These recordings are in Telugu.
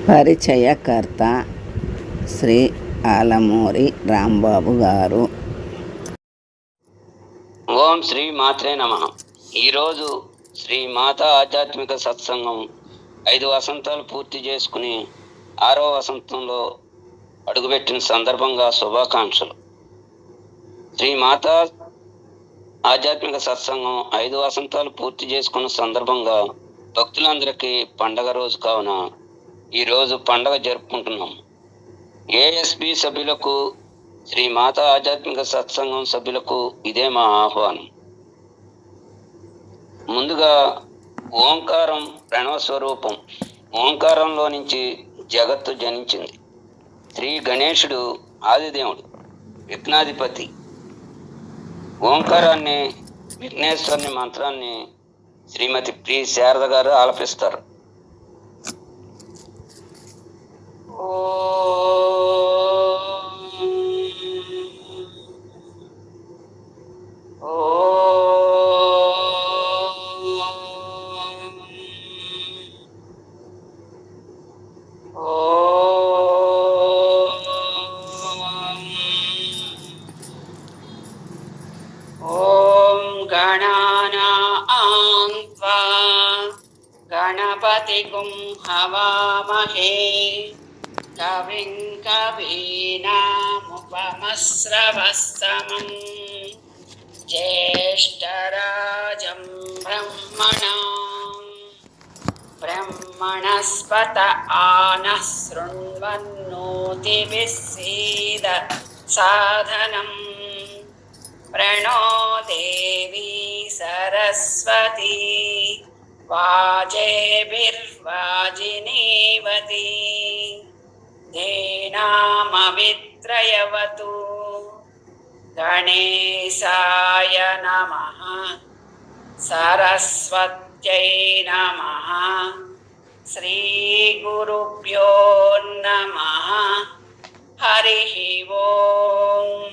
పరిచయకర్త శ్రీ ఆలమూరి రాంబాబు గారు. ఓం శ్రీ మాత్రే నమః. ఈరోజు శ్రీ మాతా ఆధ్యాత్మిక సత్సంగం 5 వసంతాలు పూర్తి చేసుకుని 6వ వసంతంలో అడుగుపెట్టిన సందర్భంగా శుభాకాంక్షలు. శ్రీ మాతా ఆధ్యాత్మిక సత్సంగం 5 వసంతాలు పూర్తి చేసుకున్న సందర్భంగా భక్తులందరికీ పండగ రోజు కావున ఈరోజు పండగ జరుపుకుంటున్నాం. ఏఎస్బి సభ్యులకు, శ్రీ మాతా ఆధ్యాత్మిక సత్సంగం సభ్యులకు ఇదే మా ఆహ్వానం. ముందుగా ఓంకారం ప్రణవ స్వరూపం. ఓంకారంలో నుంచి జగత్తు జనించింది. శ్రీ గణేశుడు ఆదిదేవుడు, విఘ్నాధిపతి. ఓంకారాన్ని, విఘ్నేశ్వరుని మంత్రాన్ని శ్రీమతి ప్రి శారద గారు ఆలపిస్తారు. गणपतिगुं हवामहे कविं कवीनामुपमस्रवस्तमं ज्येष्ठराजं ब्रह्मणस्पत आनः शृण्वन्नोतिभिः सीद साधनं प्रणो देवी सरस्वती वाजेभिर्वाजिनीवती धेनामवित्रयवतु गणेशाय नमः सरस्वत्यै नमः श्रीगुरुभ्यो नमः हरिः ओम्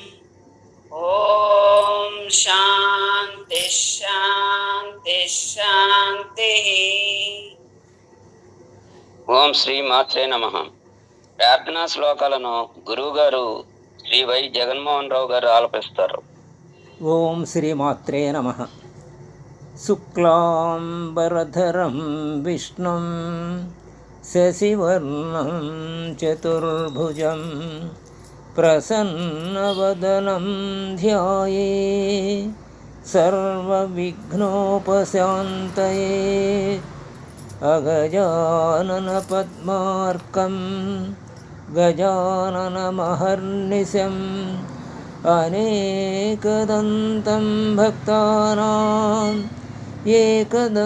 ఓం శాంతి శాంతి శాంతి. ఓం శ్రీ మాత్రే నమః. ప్రార్థనా శ్లోకాలను గురువు గారు శ్రీ వై జగన్మోహన్ రావు గారు ఆలపిస్తారు. ఓం శ్రీ మాత్రే నమః. శుక్లాంబరధరం విష్ణుం శశివర్ణం చతుర్భుజం ప్రసన్నవదనం ధ్యాయే సర్వవిఘ్నోపశాంతయే అగజానన పద్మార్కం గజాననమహర్నిశం అనేకదంతం భక్తానాం ఏకదంతముపాస్మహే.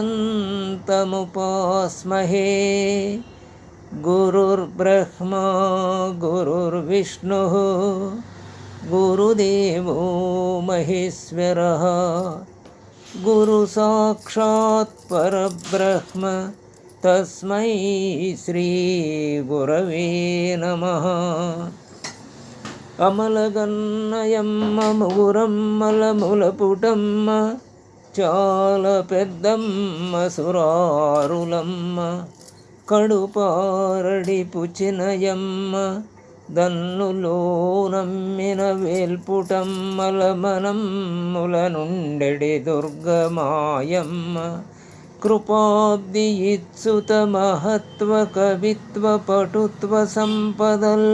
గురుర్బ్రహ్మా గురుర్విష్ణుః గురుదేవో మహేశ్వరః గురు సాక్షాత్ పరబ్రహ్మ తస్మై శ్రీ గురవే నమః. అమలగన్నయమ్మ ముగురమ్మలములపుటమ్మ చాల పెద్దమ్మ సురారులమ్మ కడుపారడి పుచినయమ్మ దన్నులో నమ్మిన వేల్పుటమ్మల మనమ్ముల నుండెడి దుర్గమాయమ్మ కృపాబ్ది ఇత్సుత మహత్వ కవిత్వ పటుత్వ సంపదల్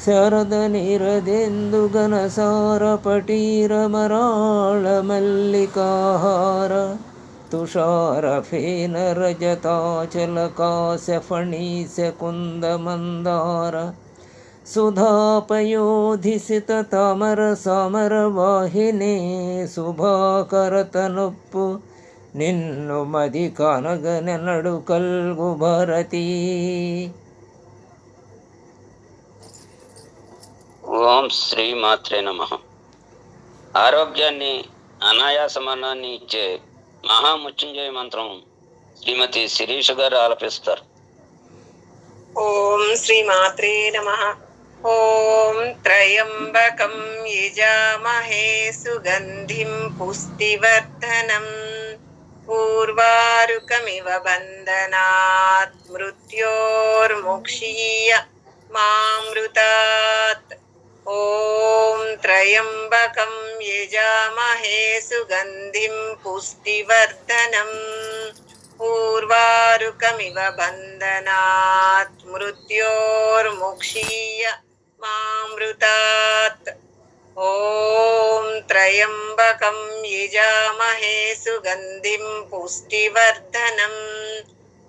శరద నిరదెందుగన సార పటీర మరాళ మల్లికాహార తుషార ఫేన రజతాచల కాశ ఫణీశ కుంద మందార సుధాపయోధిసిత తామర సామర వాహినే శుభాకరతనొప్పు నిన్ను మది కానగనెనడు కల్గు భారతీ. ఓం శ్రీ మాత్రే నమః. ఆరోగ్యాన్ని, అనాయాసమనాన్ని ఇచ్చే మహామృత్యుంజయ మంత్రం శ్రీమతి శిరీష గారు ఆలపిస్తారు. ఓం శ్రీ మాత్రే నమః. ఓం త్రయంబకం యజామహే సుగంధిం పుష్టివర్ధనం ऊर्वारुकमिव बन्धनात् मृत्योर्मुक्षीय मामृतात् ॐ त्र्यम्बकं यजामहे सुगन्धिं पुष्टिवर्धनम् ऊर्वारुकमिव बन्धनात् मृत्योर्मुक्षीय मामृतात् ॐ त्र्यम्बकं यजामहे सुगन्धिं पुष्टिवर्धनम्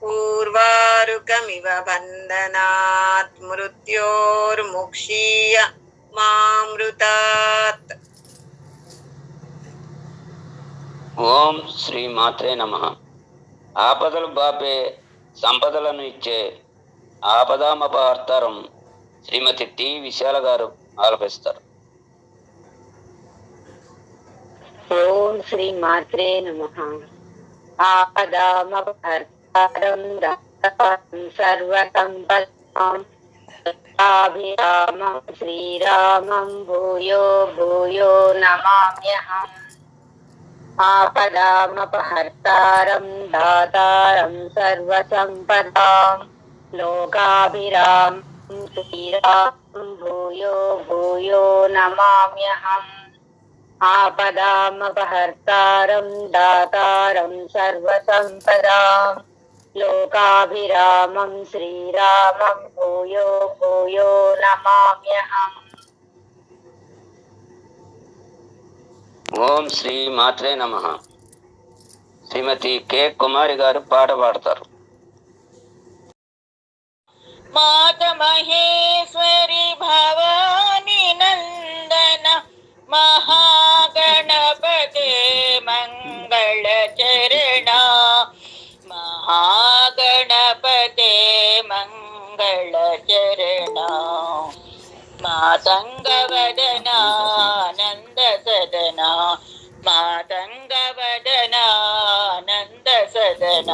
ऊर्वारुकमिव बन्धनात् मृत्योर्मुक्षीय मामृतात् ఓం శ్రీ మాత్రే నమః. ఆపదలు బాపే సంపదలను ఇచ్చే ఆపదామపహర్తారం శ్రీమతి టి విశాల గారు ఆలపిస్తారు. ఓం శ్రీ మాత్రే నమః. ఆపదామపహర్తారం సర్వసంపదాం అభిరామం శ్రీరామం భూయో భూయో నమామ్యహం. ఆపదామపహర్తారం దాతారం సర్వసంపదాం లోకాభిరామం శ్రీరామం భూయో భూయో నమామ్యహం. ఆపదామపహర్తారం దాతారం సర్వసంపదాం లోకాభిరామం శ్రీరామం భూయో భూయో నమామ్యహం. ఓం శ్రీ మాత్రే నమః. శ్రీమతి కె కుమారి గారు పాట పాడతారు. మాత మహేశ్వరి భవాని నందన మహాగణపతే మంగళ చరణ మహాగణపతే మంగళ చరణ మాతంగవదనానంద సదన మాతంగవదనానంద సదన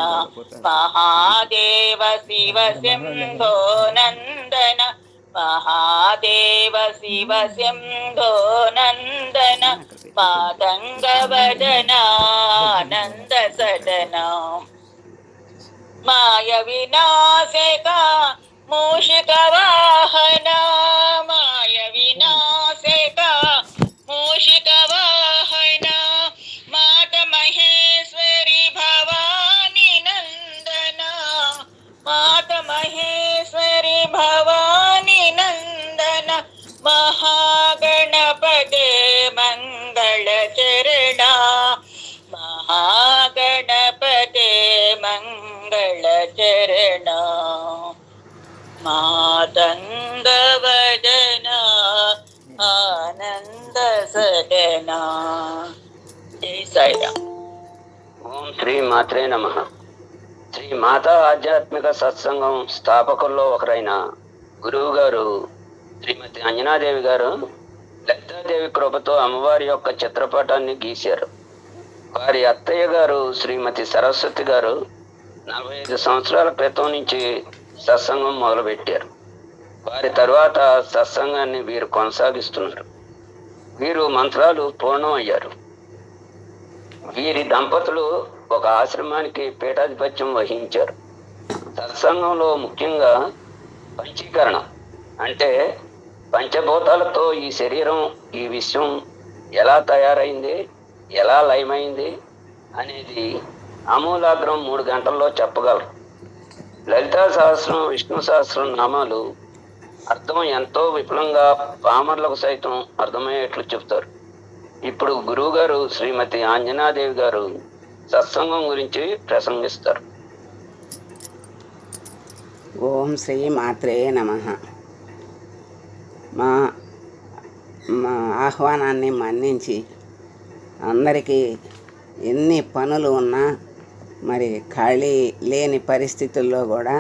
మహాదేవ శివ శంభో నందన మహాదేవ శివ శంభో నందన మాతంగవదనానంద సదన మాయ వినాశక మూషిక వాహన మాయ వినాశక మూషిక వాహన మాత మహేశ్వరి భవాని నందన మాత మహేశ్వరి భవాని నందన మహాగణపతే మంగళ చరణ మహాగణపతే మంగళ చరణ మాతంగవదన ఆనంద సదన. జై సాయిరామ్. ఓం శ్రీ మాత్రే నమః. శ్రీ మాతా ఆధ్యాత్మిక సత్సంగం స్థాపకుల్లో ఒకరైన గురువు గారు శ్రీమతి అంజనాదేవి గారు లలితాదేవి కృపతో అమ్మవారి యొక్క చిత్రపటాన్ని గీశారు. వారి అత్తయ్య గారు శ్రీమతి సరస్వతి గారు 45 సంవత్సరాల క్రితం నుంచి సత్సంగం మొదలుపెట్టారు. వారి తర్వాత సత్సంగాన్ని వీరు కొనసాగిస్తున్నారు. వీరు మంత్రాలు పూర్ణం అయ్యారు. వీరి దంపతులు ఒక ఆశ్రమానికి పీఠాధిపత్యం వహించారు. సత్సంగంలో ముఖ్యంగా పంచీకరణం అంటే పంచభూతాలతో ఈ శరీరం ఈ విశ్వం ఎలా తయారైంది, ఎలా లయమైంది అనేది ఆమూలాగ్రం 3 గంటల్లో చెప్పగలరు. లలితా సహస్రం విష్ణు సహస్రం నామాలు అర్థం ఎంతో విపులంగా పామర్లకు సైతం అర్థమయ్యేట్లు చెప్తారు. ఇప్పుడు గురువు గారు శ్రీమతి ఆంజనాదేవి గారు సత్సంగం గురించి ప్రసంగిస్తారు. ఓం శ్రీ మాత్రే నమః. మా ఆహ్వానాన్ని మన్నించి అందరికీ ఎన్ని పనులు ఉన్నా మరి ఖాళీ లేని పరిస్థితుల్లో కూడా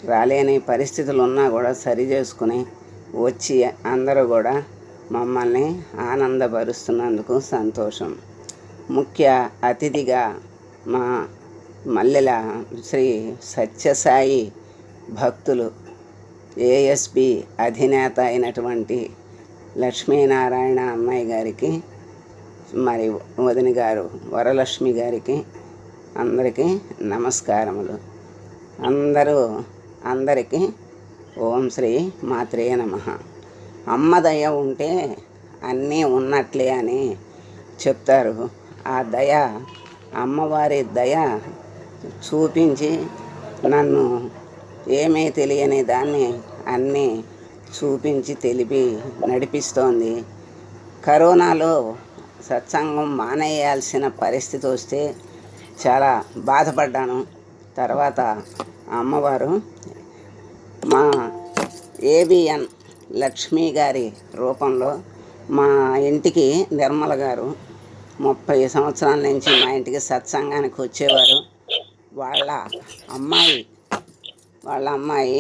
రాలేని పరిస్థితులు ఉన్నా కూడా సరి చేసుకుని వచ్చి అందరూ కూడా మమ్మల్ని ఆనందపరుస్తున్నందుకు సంతోషం. ముఖ్య అతిథిగా మా మల్లెల శ్రీ సత్యసాయి భక్తులు ఏఎస్బి అధినేత అయినటువంటి లక్ష్మీనారాయణ అమ్మాయి గారికి మరి వదిన గారు వరలక్ష్మి గారికి అందరికీ నమస్కారములు. అందరికీ ఓం శ్రీ మాత్రే నమః. అమ్మ దయ ఉంటే అన్నీ ఉన్నట్లే అని చెప్తారు. ఆ దయ, అమ్మవారి దయ చూపించి నన్ను ఏమీ తెలియని దాన్ని అన్నీ చూపించి తెలిపి నడిపిస్తోంది. కరోనాలో సత్సంగం మానేయాల్సిన పరిస్థితి వస్తే చాలా బాధపడ్డాను. తర్వాత అమ్మవారు మా ఏబిఎన్ లక్ష్మీ గారి రూపంలో మా ఇంటికి నిర్మల గారు 30 సంవత్సరాల నుంచి మా ఇంటికి సత్సంగానికి వచ్చేవారు. వాళ్ళ అమ్మాయి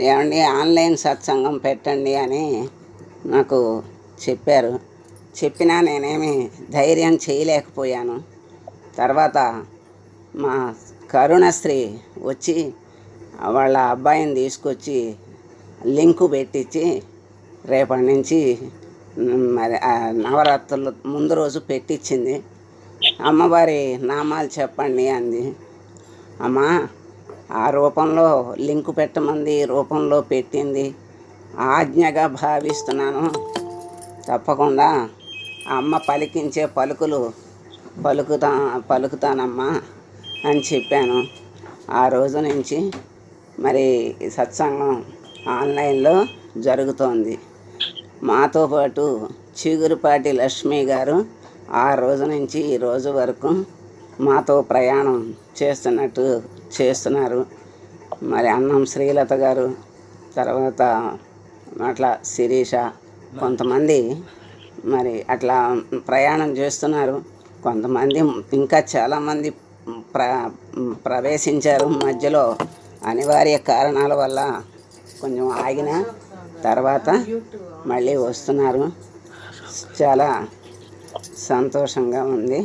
ఏమండి ఆన్లైన్ సత్సంగం పెట్టండి అని నాకు చెప్పారు. చెప్పినా నేనేమి ధైర్యం చేయలేకపోయాను. తర్వాత మా కరుణశ్రీ వచ్చి వాళ్ళ అబ్బాయిని తీసుకొచ్చి లింకు పెట్టించి రేపటి నుంచి మరి నవరాత్రులు ముందు రోజు పెట్టించింది. అమ్మవారి నామాలు చెప్పండి అంది. అమ్మ ఆ రూపంలో లింకు పెట్టమంది, రూపంలో పెట్టింది. ఆజ్ఞగా భావిస్తున్నాను. తప్పకుండా ఆ అమ్మ పలికించే పలుకులు పలుకుతానమ్మా అని చెప్పాను. ఆ రోజు నుంచి మరి సత్సంగం ఆన్లైన్లో జరుగుతోంది. మాతో పాటు చిగురుపాటి లక్ష్మి గారు ఆ రోజు నుంచి ఈ రోజు వరకు మాతో ప్రయాణం చేస్తున్నారు. మరి అన్నం శ్రీలత గారు, తర్వాత అట్లా శిరీష, కొంతమంది మరి అట్లా ప్రయాణం చేస్తున్నారు. కొంతమంది ఇంకా చాలామంది ప్రవేశించారు. మధ్యలో అనివార్య కారణాల వల్ల కొంచెం ఆగిన తర్వాత మళ్ళీ వస్తున్నారు. చాలా సంతోషంగా ఉంది.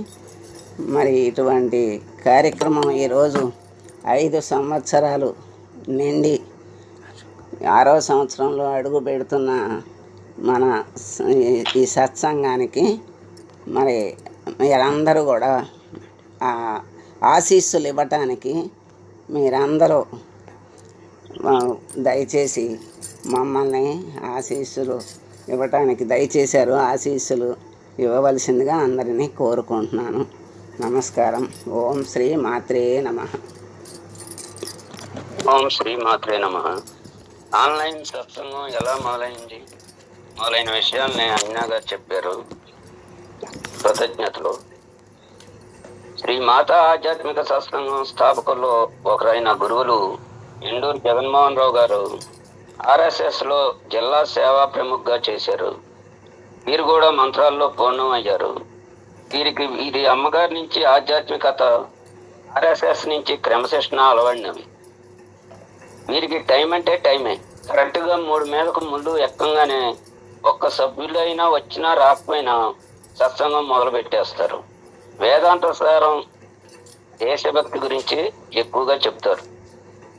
మరి ఇటువంటి కార్యక్రమం ఈరోజు 5 సంవత్సరాలు నిండి 6వ సంవత్సరంలో అడుగు పెడుతున్న మన ఈ సత్సంగానికి మరి మీరందరూ కూడా ఆశీస్సులు ఇవ్వటానికి మీరందరూ దయచేసి మమ్మల్ని ఆశీస్సులు ఇవ్వటానికి దయచేశారు. ఆశీస్సులు ఇవ్వవలసిందిగా అందరినీ కోరుకుంటున్నాను. నమస్కారం. ఓం శ్రీ మాత్రే నమః. ఓం శ్రీ మాత్రే నమః. ఆన్లైన్ సత్సంగం ఎలా మొదలైంది మొదలైన విషయాల్ని అన్నా గారు చెప్పారు. కృతజ్ఞతలు. శ్రీ మాతా ఆధ్యాత్మిక సత్సంగం స్థాపకుల్లో ఒకరైన గురువులు ఎండూరు జగన్మోహన్ రావు గారు RSSలో జిల్లా సేవా ప్రముఖగా చేశారు. వీరు కూడా మంత్రాల్లో పూర్ణం అయ్యారు. వీరి అమ్మగారి నుంచి ఆధ్యాత్మికత, RSS నుంచి క్రమశిక్షణ అలవడినవి. వీరికి టైం అంటే టైమే. కరెక్ట్గా 3 మీదకు ముందు ఎక్కంగానే ఒక్క సభ్యులైనా వచ్చినా రాకపోయినా సత్సంగం మొదలు పెట్టేస్తారు. వేదాంత సారం, దేశభక్తి గురించి ఎక్కువగా చెప్తారు.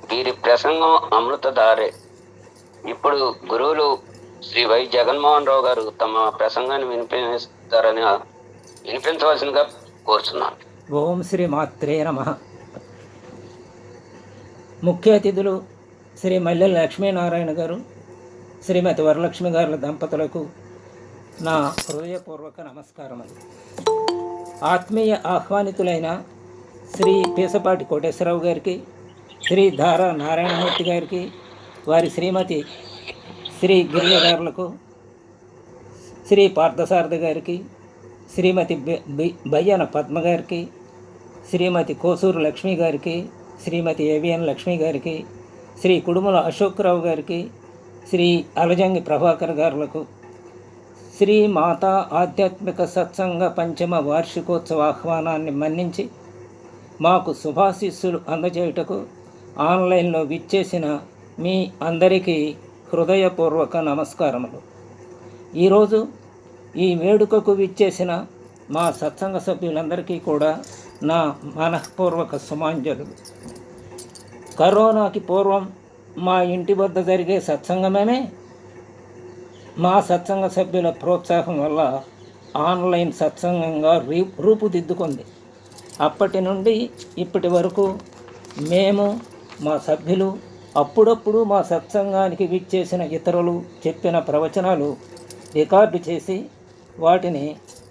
వీరి ప్రసంగం అమృతధారే. ఇప్పుడు గురువులు శ్రీ వై జగన్మోహన్ రావు గారు తమ ప్రసంగాన్ని వినిపించవలసిందిగా కోరుతున్నాను. ఓం శ్రీ మాత్రే నమః. ముఖ్య అతిథులు శ్రీ మల్లెల లక్ష్మీనారాయణ గారు, శ్రీమతి వరలక్ష్మి గారుల దంపతులకు నా హృదయపూర్వక నమస్కారములు. ఆత్మీయ ఆహ్వానితులైన శ్రీ పీసపాటి కోటేశ్వరరావు గారికి, శ్రీ ధారా నారాయణమూర్తి గారికి, వారి శ్రీమతి శ్రీ గిరిజ గారులకు, శ్రీ పార్థసారథి గారికి, శ్రీమతి బయ్యన పద్మ గారికి, శ్రీమతి కోసూరు లక్ష్మి గారికి, శ్రీమతి ఏవిఎన్ లక్ష్మి గారికి, శ్రీ కుడుముల అశోక్రావు గారికి, శ్రీ అలజంగి ప్రభాకర్ గారులకు, శ్రీ మాతా ఆధ్యాత్మిక సత్సంగ 5వ వార్షికోత్సవ ఆహ్వానాన్ని మన్నించి మాకు శుభాశీస్సులు అందజేయుటకు ఆన్లైన్లో విచ్చేసిన మీ అందరికీ హృదయపూర్వక నమస్కారములు. ఈరోజు ఈ వేడుకకు విచ్చేసిన మా సత్సంగ సభ్యులందరికీ కూడా నా మనఃపూర్వక సుమాంజలు. కరోనాకి పూర్వం మా ఇంటి వద్ద జరిగే సత్సంగమే మా సత్సంగ సభ్యుల ప్రోత్సాహం వల్ల ఆన్లైన్ సత్సంగంగా రూపుదిద్దుకుంది. అప్పటి నుండి ఇప్పటి వరకు మేము, మా సభ్యులు, అప్పుడప్పుడు మా సత్సంగానికి విచ్చేసిన ఇతరులు చెప్పిన ప్రవచనాలు రికార్డు చేసి వాటిని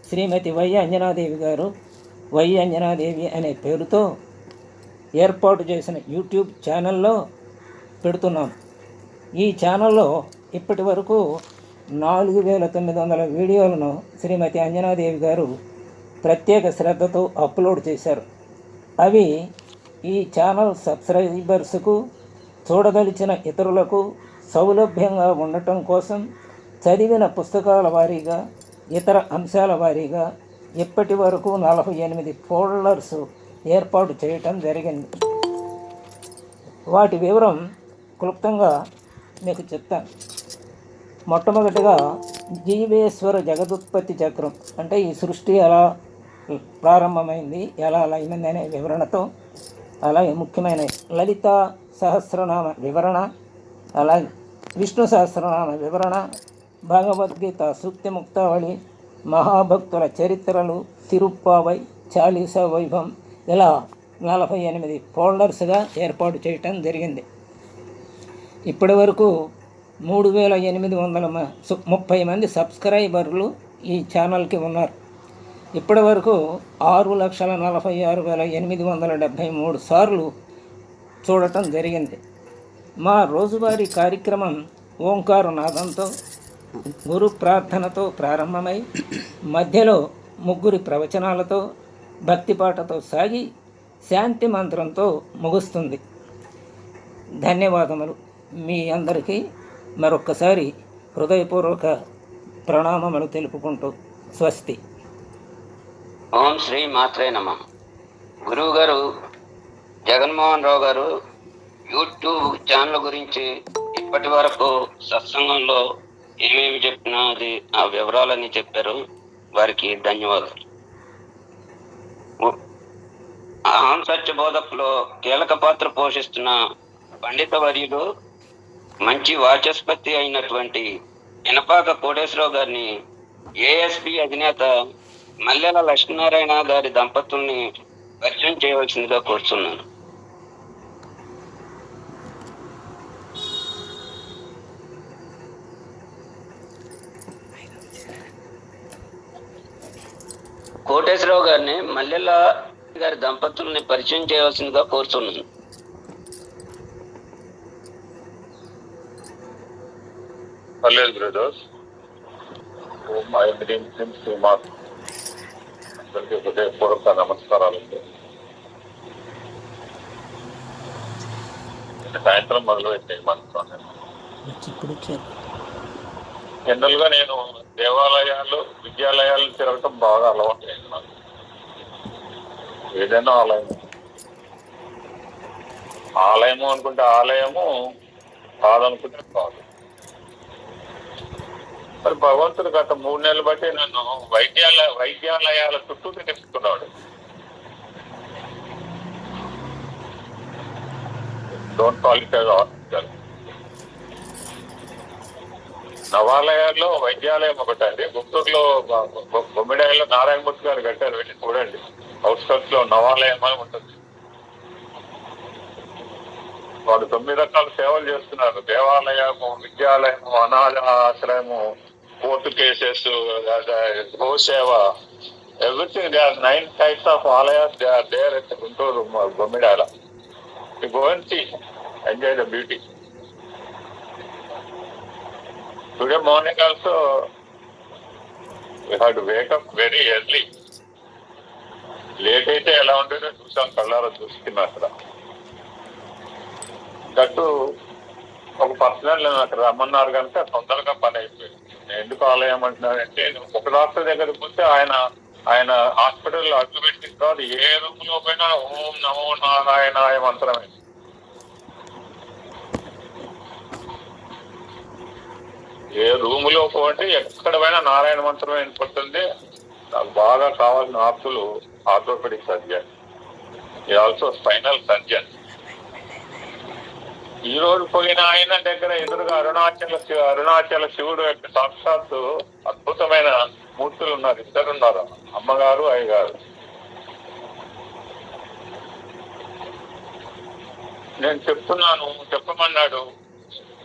శ్రీమతి వై అంజనాదేవి గారు వై అంజనాదేవి అనే పేరుతో ఏర్పాటు చేసిన యూట్యూబ్ ఛానల్లో పెడుతున్నాం. ఈ ఛానల్లో ఇప్పటి వరకు 4900 వీడియోలను శ్రీమతి అంజనాదేవి గారు ప్రత్యేక శ్రద్ధతో అప్లోడ్ చేశారు. అవి ఈ ఛానల్ సబ్స్క్రైబర్స్కు, చూడదలిచిన ఇతరులకు సౌలభ్యంగా ఉండటం కోసం చదివిన పుస్తకాల వారీగా, ఇతర అంశాల వారీగా ఇప్పటి వరకు 48 ఫోల్డర్స్ ఏర్పాటు చేయటం జరిగింది. వాటి వివరం క్లుప్తంగా మీకు చెప్తాను. మొట్టమొదటిగా జీవేశ్వర జగదుత్పత్తి చక్రం, అంటే ఈ సృష్టి ఎలా ప్రారంభమైంది, ఎలా లయమైంది అనే వివరణతో, అలాగే ముఖ్యమైన లలిత సహస్రనామ వివరణ, అలాగే విష్ణు సహస్రనామ వివరణ, భగవద్గీత సూక్తి ముక్తావళి, మహాభక్తుల చరిత్రలు, తిరుప్పావై, చాలీసా వైభవం, ఇలా 48 ఫోల్డర్స్గా ఏర్పాటు చేయటం జరిగింది. ఇప్పటి వరకు 3830 మంది సబ్స్క్రైబర్లు ఈ ఛానల్కి ఉన్నారు. ఇప్పటి వరకు 6,46,873 సార్లు చూడటం జరిగింది. మా రోజువారీ కార్యక్రమం ఓంకారనాదంతో, గురు ప్రార్థనతో ప్రారంభమై మధ్యలో 3 ప్రవచనాలతో, భక్తిపాటతో సాగి శాంతి మంత్రంతో ముగుస్తుంది. ధన్యవాదములు. మీ అందరికీ మరొక్కసారి హృదయపూర్వక ప్రణామములు తెలుపుకుంటూ స్వస్తి. ఓం శ్రీ మాత్రే నమః. గురువు గారు జగన్మోహన్ రావు గారు యూట్యూబ్ ఛానల్ గురించి ఇప్పటి వరకు సత్సంగంలో ఏమేమి చెప్పినా అది ఆ వివరాలన్నీ చెప్పారు. వారికి ధన్యవాదాలు. అహం సత్య బోధకులో కీలక పాత్ర పోషిస్తున్న పండిత వర్యులు, మంచి వాచస్పతి అయినటువంటి ఎనపాక కోటేశ్వరరావు గారిని ఏఎస్పి అధినేత మల్లెల లక్ష్మీనారాయణ గారి దంపతుల్ని పరిచయం చేయవలసిందిగా కోరుతున్నాను. కోటేశ్వరరావు గారిని మల్లెల గారి దంపతుల్ని పరిచయం చేయవలసిందిగా కోరుతున్నాను. పర్లేదు బ్రదర్స్. మై డ్రీమ్ శ్రీమాత్ అందరికీ హృదయపూర్వక నమస్కారాలండి. సాయంత్రం మొదలు పెట్టే జనరల్ గా నేను దేవాలయాలు, విద్యాలయాలు తిరగటం బాగా అలవాటు అయింది నాకు. ఏదైనా ఆలయము అనుకుంటే ఆలయము, కాదనుకుంటే కాదు. మరి భగవంతుడు గత 3 నెలలు బట్టి నన్ను వైద్యాలయాల చుట్టూ తిప్పుతున్నాడు. Don't call it as hospital. నవాలయాల్లో వైద్యాలయం ఒకటండి. గుంటూరులో బొమ్మిడాయిలో నారాయణమూర్తి గారు కట్టారు, వెళ్ళి చూడండి. అవుట్స్కట్స్ లో నవాలయం అని ఉంటుంది. వాళ్ళు 9 రకాల సేవలు చేస్తున్నారు. దేవాలయము, విద్యాలయము, అనాథ ఆశ్రయము, కోర్టు కేసెస్, గోసేవ, everything. They are 9 types of ఆలయాస్. They are there at Guntur Bommidala. You go and see, enjoy the beauty. Today morning also we had to wake up very early. Late అయితే ఎలా ఉంటుందో చూసాం, కళ్ళారా చూసుకున్నా. అక్కడ గట్టు ఒక పర్సనల్ అక్కడ రమ్మన్నారు కనుక తొందరగా పని అయిపోయింది. నేను ఎందుకు ఆలయం అంటున్నానంటే, ఒక డాక్టర్ దగ్గరికి పోతే ఆయన హాస్పిటల్లో అడ్డు పెట్టిన తర్వాత ఏ రూమ్ లో పోయినా ఓం నమో నారాయణాయ మంత్రమే. ఏ రూమ్ లో పోంటే ఎక్కడ పోయినా నారాయణ మంత్రమే వినపడుతుంది. నాకు బాగా కావాల్సిన ఆప్తులు ఆర్థోపెడిక్ సర్జన్, ఈ ఆల్సో స్పైనల్ సర్జన్. ఈ రోజు పోయిన ఆయన దగ్గర ఎదురుగా అరుణాచల శివుడు యొక్క సాక్షాత్తు అద్భుతమైన మూర్తులు ఉన్నారు. 2 ఉన్నారు, అమ్మగారు, అయ్యగారు. నేను చెప్తున్నాను, చెప్పమన్నాడు,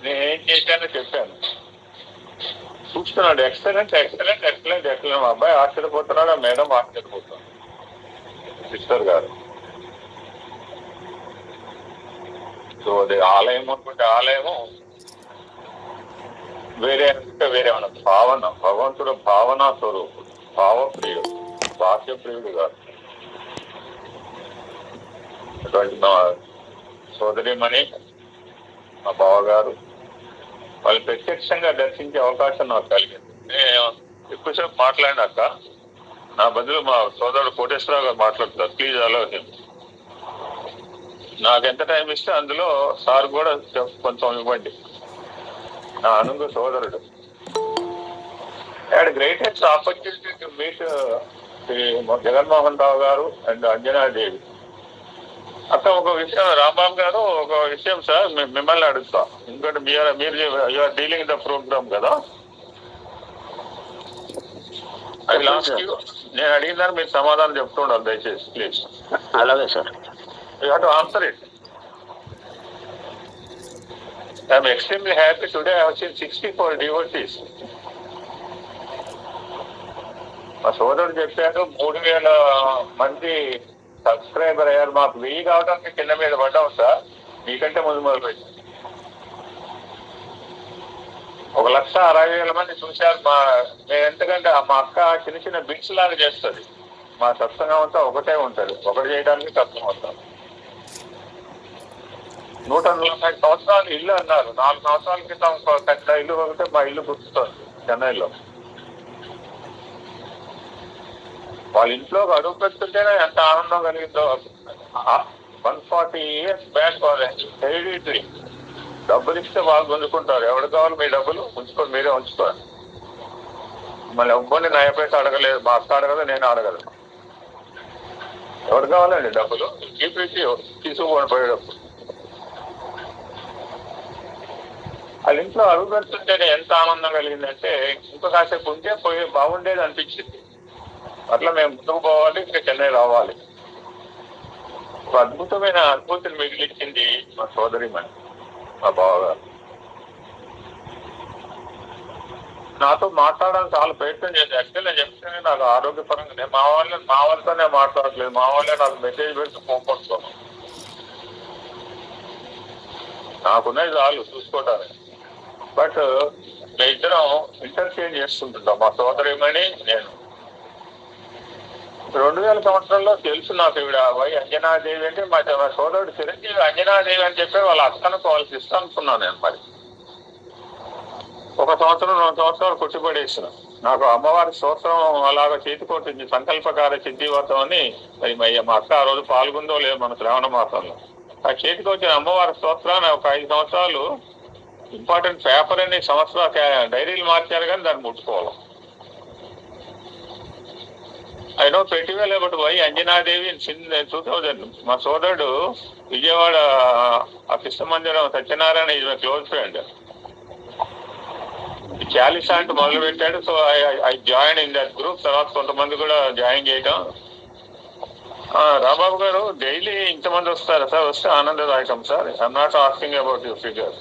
నేనేం చేశానో చెప్పాను. చూస్తున్నాడు, ఎక్సలెంట్ ఎక్సలెంట్ ఎక్సలెంట్ ఎక్సలెంట్. మా అబ్బాయి ఆశ్చర్యపోతున్నాడు, ఆ మేడం ఆశ్చర్యపోతున్నాడు, సిస్టర్ గారు. సో అది ఆలయం అనుకుంటే ఆలయము, వేరే అనుకుంటే వేరే మన భావన. భగవంతుడు భావనా స్వరూపుడు, భావప్రియుడు, బాహ్యప్రియుడు కాదు. అటువంటి మా సోదరిమణి, మా బావగారు, వాళ్ళు ప్రత్యక్షంగా దర్శించే అవకాశం నాకు కలిగింది. నేను ఎక్కువసేపు మాట్లాడినాక నా బదులు మా సోదరుడు కోటేశ్వరరావు గారు మాట్లాడుతారు. Please allow him. నాకు ఎంత టైం ఇస్తే అందులో సార్ కూడా కొంచెం ఇవ్వండి. నా అనుంగు సోదరుడు. Had greatest opportunity to meet Jaganmohan Rao గారు అండ్ అంజనాదేవి. అక్కడ ఒక విషయం, రాంబాబు గారు ఒక విషయం సార్ మిమ్మల్ని అడుగుతా, ఎందుకంటే మీరు యూఆర్ డీలింగ్ ద ప్రోగ్రామ్ కదా. అది లాస్ట్ నేను అడిగిన దాన్ని మీరు సమాధానం చెప్తూ ఉండాలి దయచేసి, ప్లీజ్. అలాగే sir. You have to answer it. I am extremely happy today. I have seen 64 devotees. మా సోదరుడు చెప్పారు 3000 మంది సబ్స్క్రైబర్ అయ్యారు. మాకు 1000 కావడానికి కింద మీద పడ్డాం సార్, మీకంటే ముందు మొదలుపెట్టి 1,60,000 మంది చూశారు. మేము ఎందుకంటే మా అక్క చిన్న చిన్న బిట్స్ లాగా చేస్తుంది. మా సత్సంగం అంతా ఒకటే ఉంటుంది, ఒకటి చేయడానికి కష్టం అవుతాం. 140 సంవత్సరాలు ఇల్లు అన్నారు. 4 సంవత్సరాల క్రితం కట్టిన ఇల్లు ఒకటే మా ఇల్లు గుర్తుతోంది చెన్నైలో. వాళ్ళ ఇంట్లో అడుగు పెడుతుంటేనే ఎంత ఆనందం కలిగిందో. 140 years బ్యాక్ హెరిడిటరీ. డబ్బులు ఇస్తే వాళ్ళు గుంజుకుంటారు. ఎవరు కావాలి మీ డబ్బులు ఉంచుకొని మీరే ఉంచుకోండి. మళ్ళీ ఎవ్వరిని నా పైసా అడగలేదు, మా అక్క అడగదు, నేను అడగదు. ఎవరు కావాలండి డబ్బులు చూపించి తీసుకుని పోయేటప్పుడు. వాళ్ళ ఇంట్లో అడుగు పెడుతుంటేనే ఎంత ఆనందం కలిగిందంటే ఇంకో కాసేపు ఉంటే పోయి బాగుండేది అనిపించింది. అట్లా మేము ముందుకు పోవాలి, ఇంకా చెన్నై రావాలి. ఒక అద్భుతమైన అనుభూతిని మిగిలిచ్చింది మా సోదరిమణి, మా బావగారు. నాతో మాట్లాడడానికి చాలా ప్రయత్నం చేశాను. యాక్చువల్ నేను చెప్తేనే నాకు ఆరోగ్యపరంగా నేను మా వాళ్ళతోనే మాట్లాడట్లేదు, మా వాళ్ళే నాకు మెసేజ్ పెట్టి పోగొట్టుకోను. నాకున్నది చాలు చూసుకోవటానికి. బట్ మేము ఇద్దరం ఇంటర్చేంజ్ చేసుకుంటుంటాం, మా సోదరిమణి నేను. 2000 సంవత్సరంలో తెలుసు నాకు ఈవిడ వై అంజనాదేవి అంటే. మా సోదరుడు చిరంజీవి అంజనాదేవి అని చెప్పి వాళ్ళ అక్కను వాళ్ళకి ఇస్తా అనుకున్నాను నేను. మరి 1 సంవత్సరం 2 సంవత్సరాలు కొట్టిపడేసిన. నాకు అమ్మవారి స్తోత్రం అలాగ చేతికొట్టింది, సంకల్పకార సిద్ధివ్రతం అని. మరి మా అక్క ఆ రోజు పాల్గొందో లేదు మన శ్రావణ మాసంలో. ఆ చేతికి వచ్చిన అమ్మవారి స్తోత్రాన్ని ఒక 5 సంవత్సరాలు ఇంపార్టెంట్ పేపర్ అని సంవత్సరాలు డైరీలు మార్చారు, కానీ దాన్ని ముట్టుకోవాలి. I know pretty well about why Anjanadevi in 2000. మా సోదరుడు విజయవాడ ఆ కృష్ణ మందిరం Satyanarayana is my close friend. Chalisa అంటూ మొదలు పెట్టాడు. So I join in that group. తర్వాత కొంతమంది కూడా జాయిన్ చేయటం. రాంబాబు గారు డైలీ ఇంతమంది వస్తారా సార్? వస్తే ఆనందదాయకం sir. I'm not asking about your figure.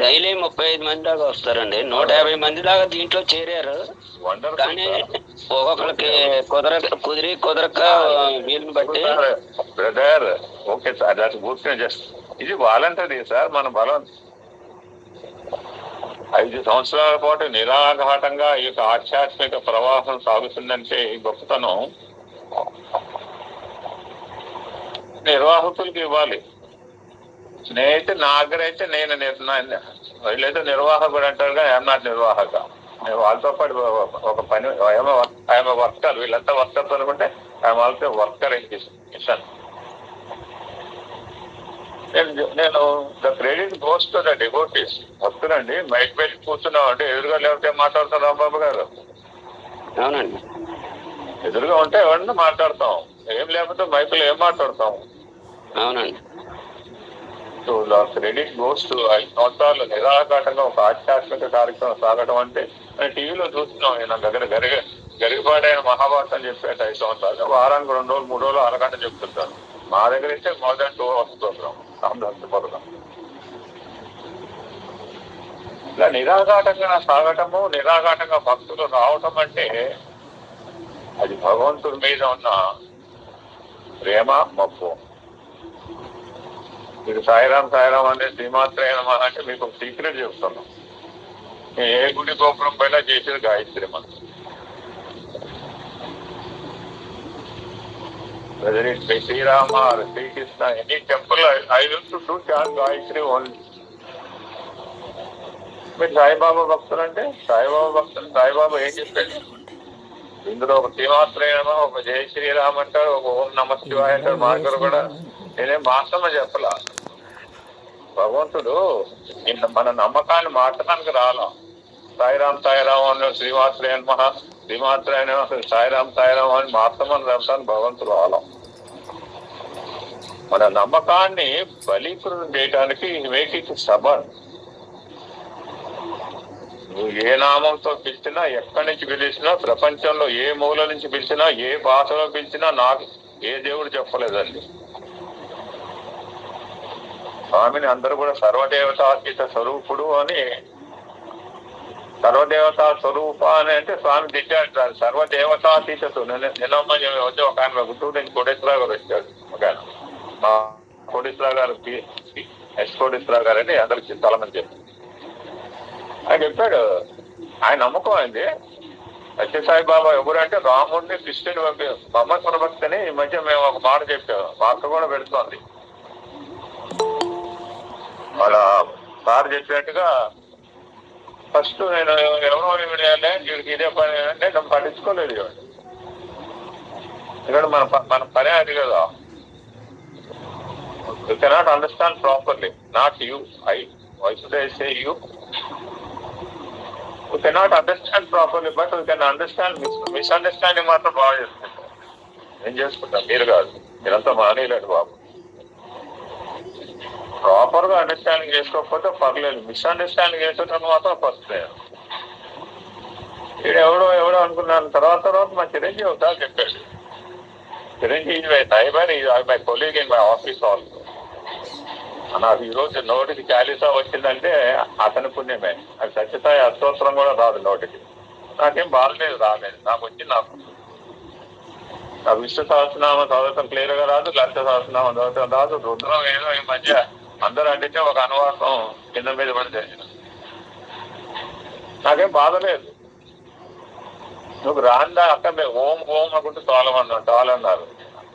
Daily 35 మంది దాకా వస్తారండి. 150 మంది దాకా దీంట్లో చేరారు. కానీ ఒక్కొక్కరికి కుదరక వీలుని బట్టి. Brother okay sir, that's good. Just ఇది వాలంటరీ సార్. మన బలం 5 సంవత్సరాల పాటు నిరాఘాటంగా ఈ యొక్క ఆధ్యాత్మిక ప్రవాహం సాగుతుందంటే ఈ గొప్పతనం నిర్వాహకులకి ఇవ్వాలి. నేనైతే నా దగ్గరైతే నేను వీళ్ళైతే నిర్వాహకుడు అంటారు కానీ ఐఎమ్ నాట్ నిర్వాహక. నేను వాళ్ళతో పాటు ఒక పని ఐఎమ్ వర్కర్. వీళ్ళంతా వర్కర్స్ అనుకుంటే I'm also worker in this mission. నేను the credit goes to the devotees. వస్తుందండి మైక్ పెట్టి కూర్చున్నాం అంటే ఎదురుగా లేకపోతే మాట్లాడతారు రాంబాబు గారు. అవునండి, ఎదురుగా ఉంటే ఎవరిని మాట్లాడతాం, ఏం లేకపోతే మైకులో ఏం మాట్లాడతాం. అవునండి. So the credit goes to 5 సంవత్సరాలు నిరాఘాటంగా ఒక ఆధ్యాత్మిక కార్యక్రమం సాగటం అంటే టీవీలో చూస్తున్నాం. నేను దగ్గర గరిగిపాడైన మహాభారతం చెప్పేట 5 సంవత్సరాలు వారానికి 2 రోజులు 3 రోజులు అరగంట చెప్తుంటాను. మా దగ్గర అయితే మోర్ దాన్ 2 hours ప్రోగ్రామ్. సంతృప్తిపడదాం. ఇలా నిరాఘాటంగా సాగటము, నిరాఘాటంగా భక్తులు రావటం అంటే అది భగవంతుడి మీద ఉన్న ప్రేమ, మప్పు. మీరు సాయిరాం సాయిరాం అనే శ్రీమాత్రేయ నమః అంటే మీకు ఒక సీక్రెట్ చెప్తున్నాం. ఏ గుడి గోపురం పైన చేసేది గాయత్రి మంత్రం. Whether it be Sri Rama or Sri Krishna, any temple, I used to do chant Gayatri only. మీరు సాయిబాబా భక్తులు అంటే సాయిబాబా భక్తులు, సాయిబాబా ఏం చెప్పాడు? ఇందులో ఒక శ్రీమాత్రేయమో, ఒక జయ శ్రీరామ్ అంటారు, ఒక ఓం నమ శివాయ అంటారు. మార్గరు కూడా నేనేం మాత్రమే చెప్పలా. భగవంతుడు మన నమ్మకాన్ని మార్చడానికి రాలా. సాయిరాం సాయిరాం అని శ్రీమాత్రేయ నమః, శ్రీమాత్రేయ నమః, సాయిరాం సాయిరాం అని మార్చమని చెప్తాను భగవంతుడు రాలా. మన నమ్మకాన్ని బలీకృతం చేయడానికి మేక్ ఇట్ సబన్. నువ్వు ఏ నామంతో పిలిచినా, ఎక్కడి నుంచి పిలిచినా, ప్రపంచంలో ఏ మూల నుంచి పిలిచినా, ఏ భాషలో పిలిచినా నాకు ఏ దేవుడు చెప్పలేదండి. స్వామిని అందరూ కూడా సర్వదేవతాతీత స్వరూపుడు అని, సర్వదేవతా స్వరూప అని అంటే స్వామి దిట్టాడు. సర్వదేవతాతీతతో నిన్న వచ్చి ఒక ఆయన గుంటూరు నుంచి కోటేశ్వరరావు గారు వచ్చాడు. ఒక ఆయన మా కోటేశ్వరరావు గారు, ఎస్ కోటేశ్వరరావు గారు అని అందరికి తలమని చెప్పి ఆయన చెప్పాడు. ఆయన నమ్మకం అయింది. సత్యసాయి బాబా ఎవరంటే రాముడిని కృష్ణుని మమ్మల్ని భక్తిని ఈ మధ్య మేము ఒక మాట చెప్పాము. మా అక్క కూడా పెడుతోంది. వాళ్ళ సార్ చెప్పినట్టుగా ఫస్ట్ నేను ఎవరో వీడికి ఇదే పని అంటే నేను పట్టించుకోలేదు. ఇక్కడ మన పనే అది కదా. You cannot understand properly. Not you, why should I say you? You cannot understand properly, but you can understand misunderstanding మాత్రం బాగా చేసుకుంటాం. ఏం చేసుకుంటాం? మీరు కాదు, మీరంతా మానేయలేడు బాబు. ప్రాపర్ గా అండర్స్టాండింగ్ చేసుకోకపోతే పర్లేదు, మిస్అండర్స్టాండింగ్ చేసేటప్పుడు మాత్రం ఫస్ట్ నేను ఎవడో అనుకున్నాను. తర్వాత మా చిరంజీవి ఒకసారి చెప్పాడు. Chiranjeevi neighbour my colleague in my office also. నాకు ఈరోజు నోటికి చాలీసా వచ్చిందంటే అతని పుణ్యమే. అది సత్యసాయి అష్టోత్తరం కూడా రాదు నోటికి. నాకేం బాధలేదు, రాలేదు. నాకు వచ్చి నాకు విష్ణు సహస్రనామం చదవటం క్లియర్ గా రాదు, లలిత సహస్రనామం చదవటం రాదు. రుద్రం ఏదో ఈ మధ్య అందరూ అంటే ఒక అనువాసం కింద మీద పడి చేసిన. నాకేం బాధ లేదు. నువ్వు రాందా అక్కడ ఓం ఓం అనుకుంటూ చాలన్నారు.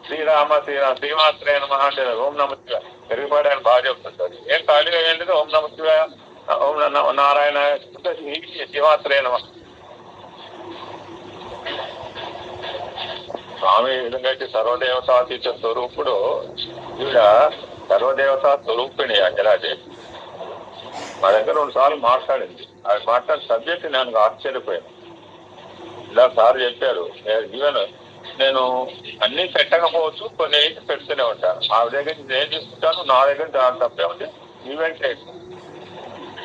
శ్రీరామ శ్రీరామ శ్రీమాత్రేయ నమః అంటే ఓం నమ శివాయ పెరిగిపాడు ఆయన బాగా చెప్తుంటారు. ఏం ఖాళీగా ఏంటి? ఓం నమ శివాయ, ఓం నారాయణ, శ్రీమాత్రేయ నమః. స్వామి ఈ విధంగా అయితే సర్వదేవతాతీత స్వరూపుడు. ఈవిడ సర్వదేవతా స్వరూపిణి అంజలాది. మా దగ్గర 2 సార్లు మాట్లాడింది. అది మాట్లాడిన సబ్జెక్ట్ నేను ఆశ్చర్యపోయాను. ఇలా సార్ చెప్పారు, నేను అన్ని పెట్టకపోవచ్చు, కొన్ని పెడుతూనే ఉంటాను. ఆ దగ్గర నుంచి నేను తీసుకుంటాను, నా దగ్గర దాని తప్పే ఉంది. Give and take.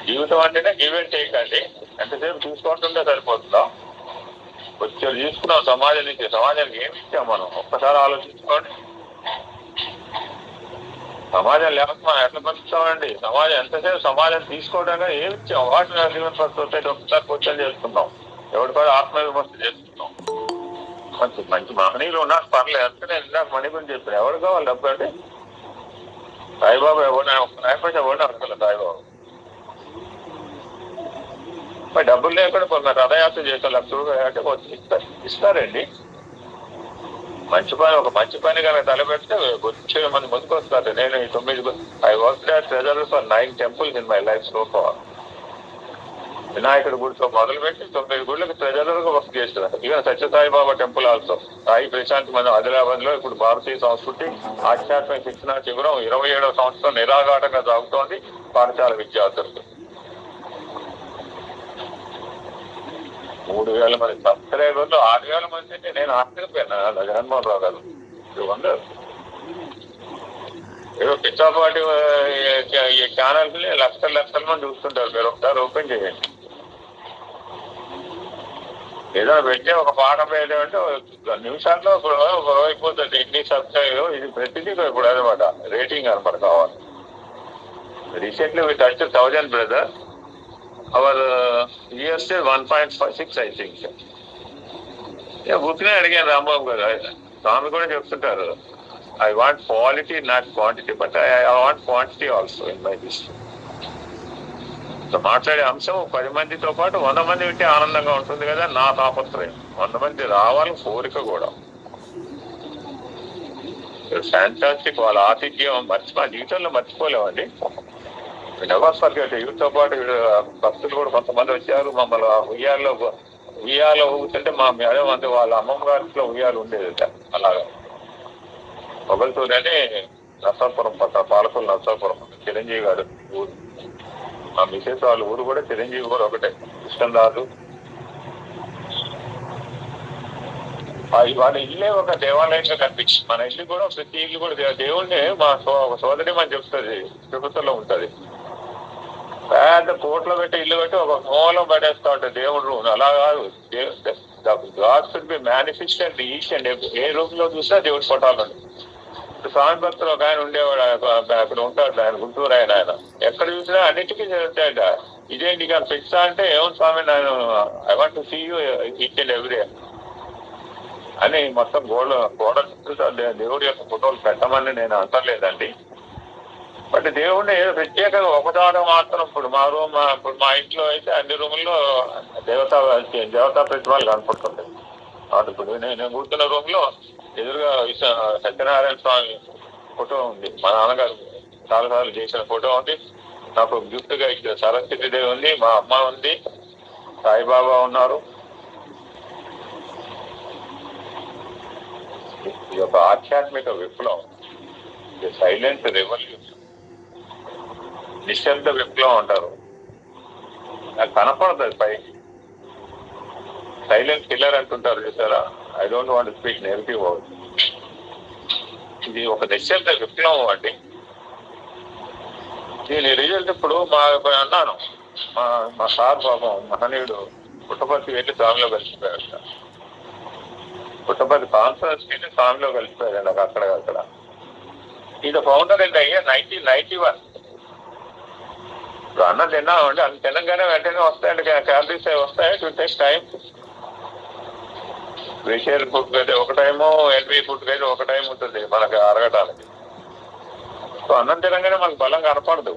జీవితం అంటేనే గివ్ అండ్ టేక్ అండి. ఎంతసేపు తీసుకుంటుంటే సరిపోతుందా? వచ్చి తీసుకున్నాం సమాజం నుంచి. సమాజానికి ఏమి ఇచ్చాం మనం? ఒక్కసారి ఆలోచించుకోండి. సమాజం లేకపోతే మనం ఎట్లా బతుకుతామండి? సమాజం ఎంతసేపు సమాజం తీసుకోవడానికి ఏమి ఇచ్చాం? వాటిని జీవన సొసైటీ ఒకసారి క్వశ్చన్ చేసుకుందాం. ఎవరి కూడా ఆత్మవిమర్శ చేసుకుందాం. మంచి మహనీయులు ఉన్నారు, పర్లేదు. అంటే నేను ఇందాక మణి గురించి చెప్పాను. ఎవరు కావాలి డబ్బు అండి? సాయిబాబా ఎవరినా ఒక్క నాయకుడు ఎవరినా అడగల సాయిబాబా. మరి డబ్బులు లేకుండా కొన్ని రథయాత్ర చేస్తారు, లక్ష రూపాయలు ఇస్తారండి. ఒక మంచి పని కనుక తలపెడితే వచ్చే మంది ముందుకు వస్తారు. నేను ఈ 9 I worked as treasurer for 9 temples in my life so far. వినాయకుడి గుడితో మొదలుపెట్టి 9 గుళ్ళకి ట్రెజరర్ గా వర్క్ చేస్తున్నారు. ఈవెన్ సత్యసాయి బాబా టెంపుల్ ఆల్సో. సాయి ప్రశాంత్ మన ఆదిలాబాద్ లో ఇప్పుడు భారతీయ సంస్కృతి ఆధ్యాత్మిక శిక్షణ శిబిరం 27వ సంవత్సరం నిరాఘాటంగా సాగుతోంది పాఠశాల విద్యార్థులకు. 3,000 మంది సబ్స్క్రైబర్లు, 6,000 మంది అంటే నేను ఆశ్చర్యపోయాను. జగన్మోహన్ రావు గారు ఏదో పిచ్చాపాటి ఈ ఛానల్స్ ని లక్షల మంది చూస్తుంటారు. మీరు ఒకసారి ఓపెన్ చేయండి. ఏదైనా పెట్టే ఒక పాఠం ఏంటంటే నిమిషాల్లో అయిపోతుంది. ఇన్ని సబ్స్క్రైబ్ ఇది ప్రతిదీ ఇప్పుడు అనమాట రేటింగ్ అనమాట కావాలి. Recently we touched 1,000, brother. Our years is 1.6, I think. ఊరికనే అడిగాను రాంబాబు గారు, స్వామి కూడా చెప్తుంటారు, I want quality not quantity, but I want quantity also in my district. మాట్లాడే అంశం 10 మందితో పాటు 100 మంది వింటే ఆనందంగా ఉంటుంది కదా, నా తాపత్రయం. 100 మంది రావాలని కోరిక కూడా. ఫ్యాంటాస్టిక్. వాళ్ళ ఆతిథ్యం మా జీవితంలో మర్చిపోలేమండి. Never forget. యూత్తో పాటు భక్తులు కూడా కొంతమంది వచ్చారు. మమ్మల్ని ఉయ్యాలో ఊగుతుంటే మా మేడం అంటే వాళ్ళ అమ్మమ్మ గారిలో ఉయ్యాలు ఉండేది అలాగా. మొగల్తూరని నర్సాపురం పాలకులు నర్సాపురం, చిరంజీవి గారు ఊరు. మా మిసెస్ వాళ్ళ ఊరు కూడా చిరంజీవి కూడా ఒకటే, కృష్ణరాజు. వాళ్ళ ఇల్లే ఒక దేవాలయంగా కనిపించింది. మన ఇల్లు కూడా, ప్రతి ఇల్లు కూడా దేవుణ్ణి మా సోదరి అని చెప్తుంది, తిరుపతిలో ఉంటుంది. పెద్ద కోట్లో పెట్టి ఇల్లు పెట్టి ఒక మూలం పడేస్తా ఉంటుంది దేవుడు రూమ్. అలా కాదు, God should be manifested each and every. A room లో చూసినా దేవుడి ఫోటోలు. స్వామి భక్తులు ఒక ఆయన ఉండేవాడు, అక్కడ ఉంటాడు ఆయన, గుంటూరు ఆయన. ఎక్కడ చూసినా అన్నిటికీ జరుగుతాయట. ఇదేంటి కానీ ఫిక్స్ అంటే, ఏమో స్వామి నేను I want to see you each and every అని మొత్తం గోడ చుట్టూ దేవుడి యొక్క ఫోటోలు పెట్టమని నేను అంటలేదండి. బట్ దేవుడిని ఏదో ప్రత్యేకంగా ఒకదాట మాత్రం ఇప్పుడు మా ఇంట్లో అయితే అన్ని రూముల్లో దేవతా ప్రతిభలు కనపడుతుంది. ఇప్పుడు నేను కూర్చున్న రూమ్ లో ఎదురుగా సత్యనారాయణ స్వామి ఫోటో ఉంది, మా నాన్నగారు చాలాసార్లు చేసిన ఫోటో ఉంది. నాకు గిఫ్ట్ గా ఇచ్చిన సరస్వతి దేవి ఉంది, మా అమ్మ ఉంది, సాయిబాబా ఉన్నారు. ఇది ఒక ఆధ్యాత్మిక విప్లవం, సైలెంట్ రెవల్యూషన్, నిశ్శబ్ద విప్లవం అంటారు. నాకు కనపడదు అది పైకి. సైలెంట్ కిల్లర్ అంటుంటారు చూసారా. I don't want speak negative word. ఇది ఒక నిశ్శబ్ద విప్లవం అండి. దీని రిజల్ట్ ఇప్పుడు అన్నాను, మా సార్ పాపం మహనీయుడు పుట్టపర్తి వెళ్ళి స్వామిలో కలిసిపోయాడు. పుట్టపర్తి కాన్ఫరెన్స్ కి స్వామిలో కలిసిపోయాడు నాకు అక్కడ. ఇది ఫౌండర్ ఇన్ ద ఇయర్ 1991. ఇప్పుడు అన్నం తిన్నామండి, అన్నం తినగానే వెంటనే వస్తాయండి క్యాలరీస్ వస్తాయి. It will take time. Vegetarian food అయితే ఒక టైము, ఎల్బీ ఫుడ్ అయితే ఒక టైం ఉంటుంది మనకి అరగటానికి. సో అన్నం తినగానే మనకు బలం కనపడదు.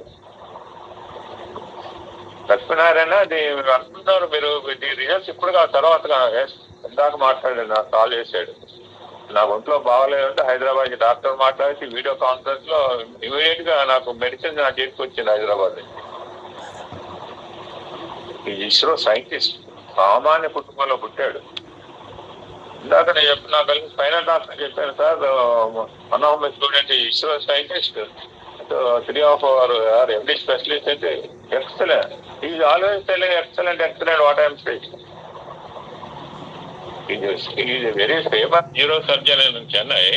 లక్ష్మీనారాయణ అది అనుకుంటున్నారు మీరు, రిజల్ట్స్ ఇప్పుడు కాదు తర్వాత. ఇందాక మాట్లాడాడు, నాకు కాల్ చేశాడు, నా ఒంట్లో బాగలేదంటే హైదరాబాద్ డాక్టర్ మాట్లాడి వీడియో కాన్ఫరెన్స్ లో ఇమీడియట్ గా నాకు మెడిసిన్ నా చేతికి వచ్చింది హైదరాబాద్ నుంచి. ఈ ఇస్రో సైంటిస్ట్ సామాన్య కుటుంబంలో పుట్టాడు. ఇందాక నేను చెప్పిన కలిసి ఫైనల్ డాక్టర్ చెప్పాను sir, one of my student ISRO scientist, 3 of our MD specialist అయితే excellent. He is always telling excellent what I am saying. He is a very famous neurosurgeon in Chennai.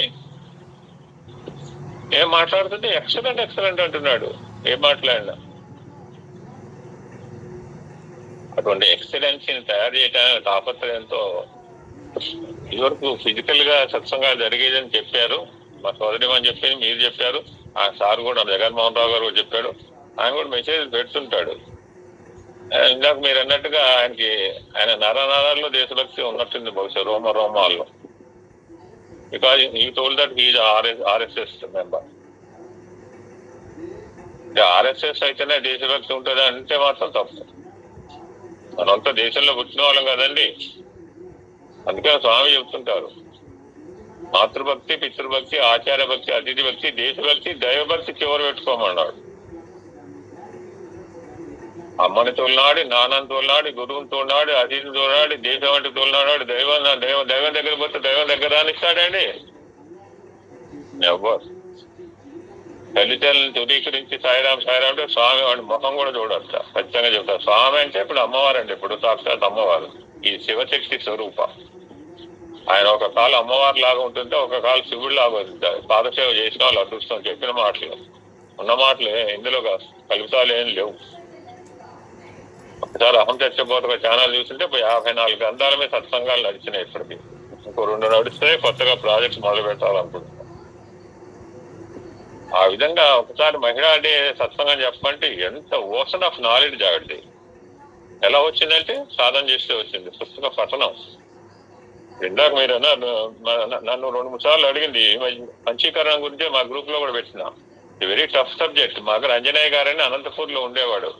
ఏం మాట్లాడుతుంటే ఎక్సలెంట్ అంటున్నాడు. ఏం మాట్లాడినా అటువంటి ఎక్సలెన్సీని తయారు చేయడానికి తాపత్రయంతో ఇదివరకు ఫిజికల్ గా సత్సంగాలు జరిగేదని చెప్పారు మా సోదరిమని చెప్పింది, మీరు చెప్పారు. ఆ సార్ కూడా జగన్మోహన్ రావు గారు చెప్పాడు. ఆయన కూడా మెసేజ్ పెడుతుంటాడు. ఇందాక మీరు అన్నట్టుగా ఆయన నరాల్లో దేశభక్తి ఉన్నట్టుంది బహుశా రోమాల్లో. బికాజ్ ఈ told that he RSS member. RSS అయితేనే దేశభక్తి ఉంటుంది అంటే మాత్రం తప్పు. మనంతా దేశంలో పుట్టిన వాళ్ళం కదండి. అందుకే స్వామి చెప్తుంటారు, మాతృభక్తి, పితృభక్తి, ఆచార్య భక్తి, అతిథి భక్తి, దేశభక్తి, దైవభక్తి చివరి పెట్టుకోమన్నాడు. అమ్మని తోలినాడు, నాన్నని తోలినాడు, గురువుని తోలినాడు, అతిథిని తోలినాడు, దేశం అంటే తోలినాడు. దైవం దగ్గర పోతే దైవం దగ్గర రానిస్తాడండి ఎవ్వరు. తల్లిదండ్రులను ధృవీకరించి సాయిరాం అంటే స్వామి వాడి ముఖం కూడా చూడొచ్చ. ఖచ్చితంగా చెప్తారు. స్వామి అంటే ఇప్పుడు అమ్మవారండి, ఇప్పుడు సాక్షాత్ అమ్మవారు. ఈ శివశక్తి స్వరూప. ఆయన ఒక కాలు అమ్మవారి లాగా ఉంటుంటే ఒక కాలు శివుడు లాగా పాదసేవ చేసిన వాళ్ళు అదృష్టం. చెప్పిన మాటలు ఉన్న మాటలు, ఇందులో కలుపుతాలు ఏం లేవు. ఒకసారి అహం చర్చబోతుగా ఛానల్ చూస్తుంటే 54 గ్రంథాల మీద సత్సంగాలు నడిచినాయి. ఇప్పటికి ఇంకో 2 నడిస్తే కొత్తగా ప్రాజెక్ట్స్ మొదలు పెట్టాలనుకుంటున్నాం. ఆ విధంగా ఒకసారి మహిళా డే సత్సంగం చెప్పంటే ఎంత ఓషన్ ఆఫ్ నాలెడ్జ్ ఆవిడది. ఎలా వచ్చిందంటే సాధన చేస్తే వచ్చింది, పుస్తక పఠనం. ఇందాక మీరు నన్ను 2-3 సార్లు అడిగింది పంచీకరణం గురించి మా గ్రూప్ లో కూడా పెట్టిన. Very tough subject. మాకు అంజనేయ గారని అనంతపూర్ లో ఉండేవాడు.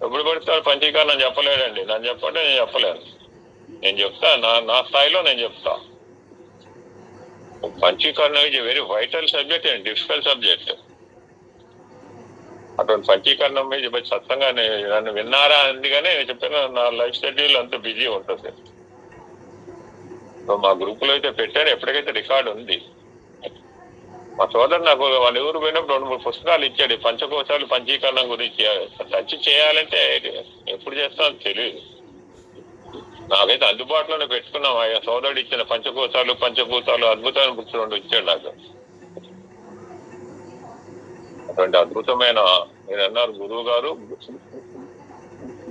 ఎప్పుడు పడితే పంచీకరణం చెప్పలేడండి. నన్ను చెప్పంటే నేను చెప్పలేను. నేను చెప్తా, నా స్థాయిలో నేను చెప్తా. పంచీకరణం is very vital subject and difficult subject. అటువంటి పంచీకరణం మీద సత్సంగా నన్ను విన్నారా అందుకనే నేను చెప్పాను. నా లైఫ్ షెడ్యూల్ అంత బిజీ ఉంటుంది. మా గ్రూప్ లో అయితే పెట్టాను, ఎప్పటికైతే రికార్డు ఉంది. మా సోదరు నాకు వాళ్ళ ఊరు పోయినప్పుడు 2-3 పుస్తకాలు ఇచ్చాడు పంచకోశాలు పంచీకరణం గురించి. టచ్ చేయాలంటే ఎప్పుడు చేస్తానో తెలియదు. నాకైతే అందుబాటులోనే పెట్టుకున్నాం. ఆ సోదరుడు ఇచ్చిన పంచకోశాలు పంచభూతాలు అద్భుతమైన బుక్స్ 2 ఇచ్చాడు నాకు. అటువంటి అద్భుతమైన, మీరు అన్నారు గురువు గారు,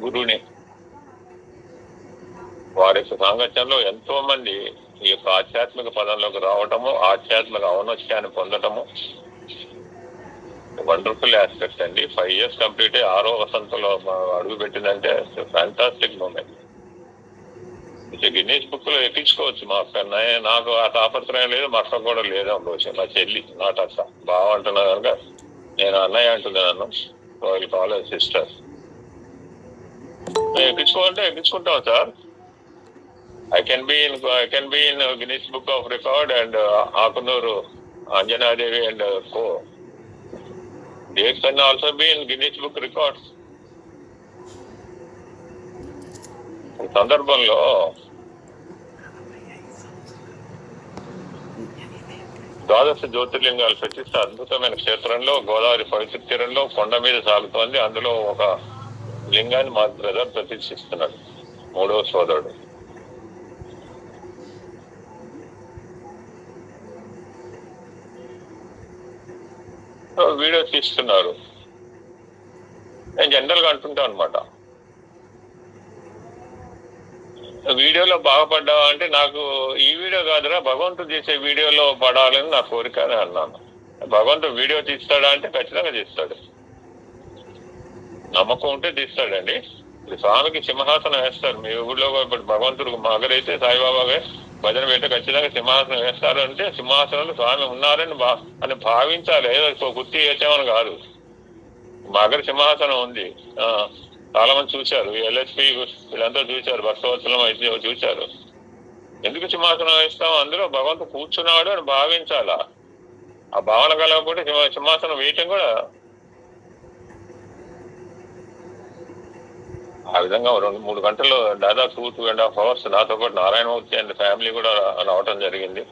గురువుని వారి సాంగత్యంలో ఎంతో మంది ఈ యొక్క ఆధ్యాత్మిక పదంలోకి రావటము, ఆధ్యాత్మిక ఔన్నత్యాన్ని పొందటము వండర్ఫుల్ ఆస్పెక్ట్ అండి. 5 years కంప్లీట్ 6వ వసంతంలో అడుగు పెట్టిందంటే ఫ్యాంటాస్టిక్ మూమెంట్. గిన్నీస్ బుక్ లో ఎక్కించుకోవచ్చు. మా అక్క, నాకు ఆ తాపత్రయం లేదు, మా అక్క కూడా లేదు. అనుకోవచ్చు మా చెల్లి, నాట్ అక్క. బాగా అంటున్నా కనుక నేను అన్నయ్య అంటున్నాను. కాలేజ్ సిస్టర్ ఎక్కించుకోవాలంటే ఎక్కించుకుంటాం sir. I can be in Guinness Book of Record and Akunuru, Anjana Devi and co. They can also be in Guinness Book Records. ఈ సందర్భంలో ద్వాదశ జ్యోతిర్లింగాలు ప్రతిష్ట అద్భుతమైన క్షేత్రంలో గోదావరి పవిత్ర తీరంలో కొండ మీద సాగుతోంది. అందులో ఒక లింగాన్ని మా బ్రదర్ ప్రతిష్ఠిస్తున్నాడు, 3వ సోదరుడు. వీడియో తీస్తున్నారు. నేను జనరల్ గా అంటుంటా అనమాట, వీడియోలో బాగుపడ్డావా అంటే నాకు ఈ వీడియో కాదురా భగవంతుడు చేసే వీడియోలో పడాలని నా కోరిక అని అన్నాను. భగవంతుడు వీడియో తీస్తాడా అంటే ఖచ్చితంగా తీస్తాడు. నమ్మకం ఉంటే తీస్తాడండి. స్వామికి సింహాసనం వేస్తారు. మీ ఊళ్ళో ఇప్పుడు భగవంతుడు మగరైతే సాయిబాబా భజన పెట్టి ఖచ్చితంగా సింహాసనం వేస్తారు అంటే సింహాసనంలో స్వామి ఉన్నారని అని భావించాలి. ఏదో గుర్తి వేసామని కాదు. మగర సింహాసనం ఉంది. చాలా మంది చూశారు, ఎల్ఎస్పి వీళ్ళంతా చూశారు, భక్తవత్సలం అయితే చూశారు. ఎందుకు సింహాసనం వేస్తాం? అందులో భగవంతుడు కూర్చున్నాడు అని భావించాలా. ఆ భావన కలగకపోతే సింహాసనం వేయటం కూడా ఆ విధంగా 2-3 గంటలు దాదాపు 2.5 hours నాతో పాటు నారాయణమూర్తి అండ్ ఫ్యామిలీ కూడా రావటం జరిగింది.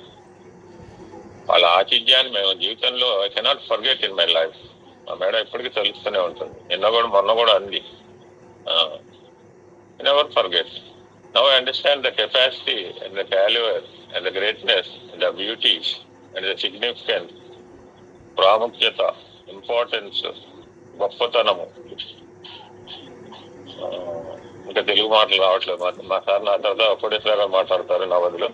వాళ్ళ ఆతిథ్యాన్ని మేము జీవితంలో I cannot forget in my life. మా మేడం ఎప్పటికీ తెలుస్తూనే ఉంటుంది. మొన్న కూడా అంది, never forget. Now I understand the capacity and the calibre and the greatness and the beauty and the significance, ప్రాముఖ్యత, ఇంపార్టెన్స్, గొప్పతనము. ఇంకా తెలుగు మాటలు రావట్లేదు. మా సార్ నా తర్వాత ఒక్కడేసారిగా మాట్లాడతారు నా బదులు.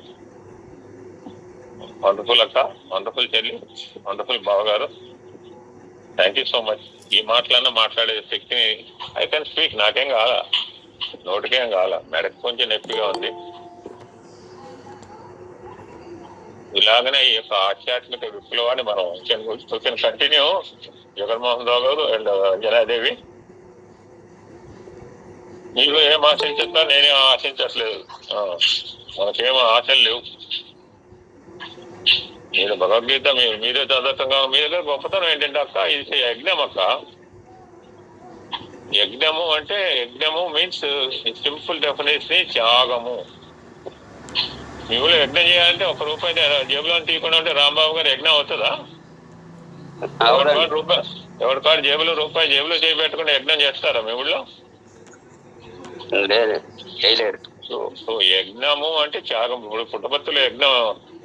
వండర్ఫుల్ అక్క, వండర్ఫుల్ చెల్లి, వండర్ఫుల్ బావగారు. Thank you so much. ఈ మాటలన్నా మాట్లాడే శక్తిని ఐ కెన్ స్పీక్. నాకేం కావాలా, నోటికేం కావాలా, మెడకు కొంచెం నొప్పిగా ఉంది. ఇలాగనే ఈ యొక్క ఆధ్యాత్మిక విప్లవాన్ని మనం కంటిన్యూ. జగన్మోహన్ రావు గారు అండ్ అంజనాదేవి, మీరు ఏం ఆశించా నేనేం ఆశించట్లేదు. మనకేం ఆశలు లేవు. మీరు భగవద్గీత మీరే చదవటంగా మీ దగ్గర గొప్పతనం ఏంటంటే అక్క, ఇది యజ్ఞం అక్క. యజ్ఞము అంటే, యజ్ఞము మీన్స్ సింపుల్ డెఫినేషన్ త్యాగము. మీ ఊళ్ళో యజ్ఞం చేయాలంటే ₹1 జేబులో తీయకుండా ఉంటే రాంబాబు గారు యజ్ఞం అవుతుందా? ఎవరి కాడు జేబులో జేబులో చేయి పెట్టుకుంటే యజ్ఞం చేస్తారా మీ ఊళ్ళో? చేయలేరు. సో యజ్ఞము అంటే త్యాగం. ఇప్పుడు పుట్టపర్తిలో యజ్ఞం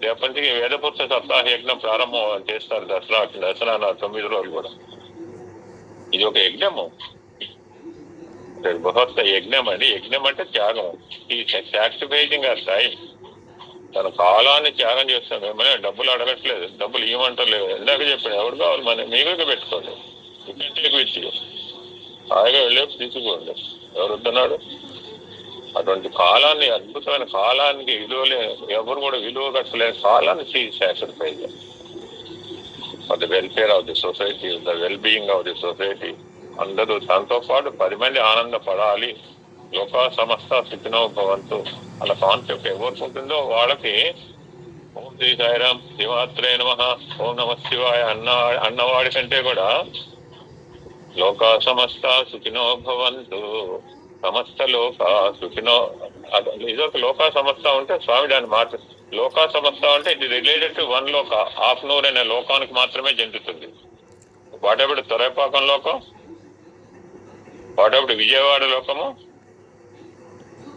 రేపటి వేదపురుష సప్తాహ యజ్ఞం ప్రారంభం చేస్తారు. దసరా 9 రోజులు కూడా. ఇది ఒక యజ్ఞము, బృహత్ యజ్ఞం అండి. యజ్ఞం అంటే త్యాగం. ఈ సాక్రిఫైజింగ్ ఆర్ టైం. తన కాలాన్ని త్యాగం చేస్తాం. ఏమైనా డబ్బులు అడగట్లేదు, డబ్బులు ఇవ్వమంటలేదు. ఇందాక చెప్పాడు ఎవరు కావాలి మన మీకే పెట్టుకోండి, విచ్చి హాయిగా వెళ్ళే తీసుకోండి, ఎవరు వద్దన్నాడు. అటువంటి కాలాన్ని, అద్భుతమైన కాలానికి విలువలే, ఎవరు కూడా విలువ కట్టలేని కాలాన్ని sacrifice for the welfare of the society, the well being of the society. అందరూ తనతో పాటు 10 మంది ఆనందపడాలి. లోకా సమస్త సుఖినో భవంతు అలా కాన్సెప్ట్ ఎవరికి ఉంటుందో వాళ్ళకి ఓం శ్రీ సాయిరామ్, శ్రీమాత్రే నమః, ఓం నమ శివాయ అన్నవాడి కంటే కూడా లోకా సమస్త సుఖినో భవంతు, సమస్త లోక సుఖినో, ఇదొక లోకా సమస్త ఉంటే స్వామి దాన్ని మార్చు. లోకా సమస్త అంటే ఇది రిలేటెడ్ టు వన్ లోక, ఆఫ్నూర్ అనే లోకానికి మాత్రమే చెందుతుంది. వాటప్పుడు తొరైపాకం లోకం, వాటప్పుడు విజయవాడ లోకము,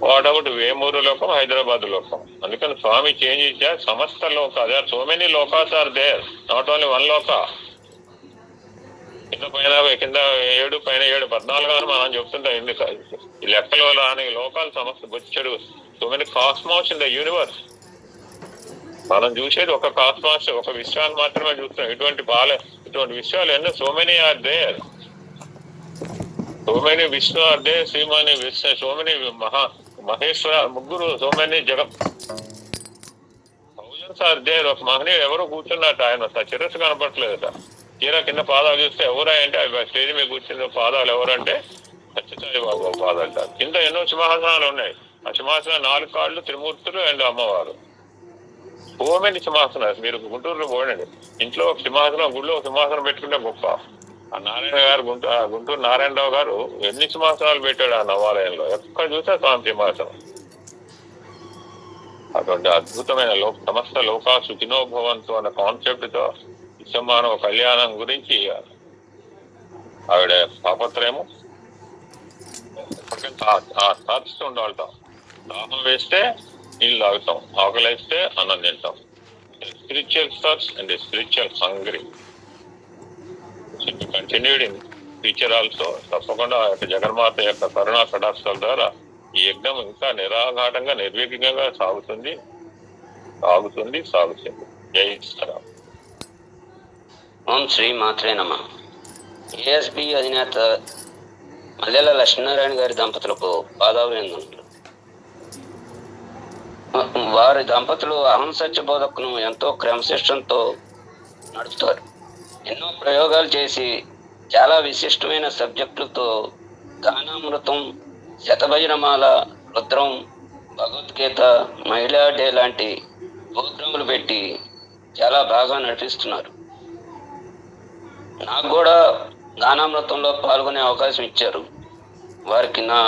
వాటప్పుడు వేమూరు లోకం, హైదరాబాద్ లోకం. అందుకని స్వామి చేంజ్ ఇచ్చారు సమస్త లోక. They are so many lokas are there, not only one loka. కింద 7 పైన 7 14 అని మనం చెప్తుంటాం. ఎందుకు ఈ లెక్కలో రాని లోకాలు సమస్త బొచ్చడు. So many cosmos in the universe. మనం చూసేది ఒక కాస్మాస్, ఒక విశ్వాన్ని మాత్రమే చూస్తున్నాం. ఇటువంటి విశ్వాలు ఎన్నో, so many are there, so many Vishnu are there, శ్రీమణి విష్ణు, సో మెనీ మహేశ్వర, ముగ్గురు, సో మెనీ జగత్ థౌజండ్స్ ఆర్ దేర్. ఒక మహనీయుడు ఎవరో కూర్చున్నట్టు, ఆయన చిరస్సు కనపడలేదట. తీరా కింద పాదాలు చూస్తే ఎవరా అంటే స్టేజ్ మీద కూర్చున్న పాదాలు ఎవరంటే సత్యసాయి బాబు పాదాలు. కింద ఎన్నో సింహాసనాలు ఉన్నాయి. ఆ సింహాసనం 4 కాళ్ళు, త్రిమూర్తులు అండ్ అమ్మవారు. ఓమెని సింహాసనాలు. మీరు గుంటూరులో పోయండి, ఇంట్లో ఒక సింహాసనం, గుడిలో ఒక సింహాసనం పెట్టుకుంటే గొప్ప. ఆ నారాయణ గారు గుంటూరు నారాయణరావు గారు ఎన్ని సింహాసనాలు పెట్టాడు ఆ నవాలయంలో. ఎక్కడ చూసా స్వామి సింహాసనం. అటువంటి అద్భుతమైన సమస్త లోకా సుఖినో భవంతు అన్న కాన్సెప్ట్ తో విశ్వమానవ కళ్యాణం గురించి ఆవిడ తాపత్రయము ఎప్పటికైనా సాధిస్తూ ఉండవాళ్ళం. దాహం వేస్తే నీళ్ళు తాగుతాం, ఆకలి వేస్తే అన్నం తింటాం. Spiritual thirst and spiritual hungry continued in future also. తప్పకుండా ఆ యొక్క జగన్మాత యొక్క కరుణా కటాక్షాల ద్వారా ఈ యజ్ఞం ఇంకా నిరాఘాటంగా, నిర్విఘ్నంగా సాగుతుంది. జై శ్రీరామ్. ఓం శ్రీ మాత్రే నమః. ఏఎస్పి అధినేత మల్లెల లక్ష్మీనారాయణ గారి దంపతులకు పాదాభివందనలు. వారి దంపతులు అహం సత్య బోధకును ఎంతో క్రమశిక్షణతో నడుపుతారు. ఎన్నో ప్రయోగాలు చేసి చాలా విశిష్టమైన సబ్జెక్టులతో గానామృతం, శతభజనమాల, రుద్రం, భగవద్గీత, మహిళా డే లాంటి ప్రోగ్రాములు పెట్టి చాలా బాగా నడిపిస్తున్నారు. నాకు కూడా గానామృతంలో పాల్గొనే అవకాశం ఇచ్చారు. వారికి నా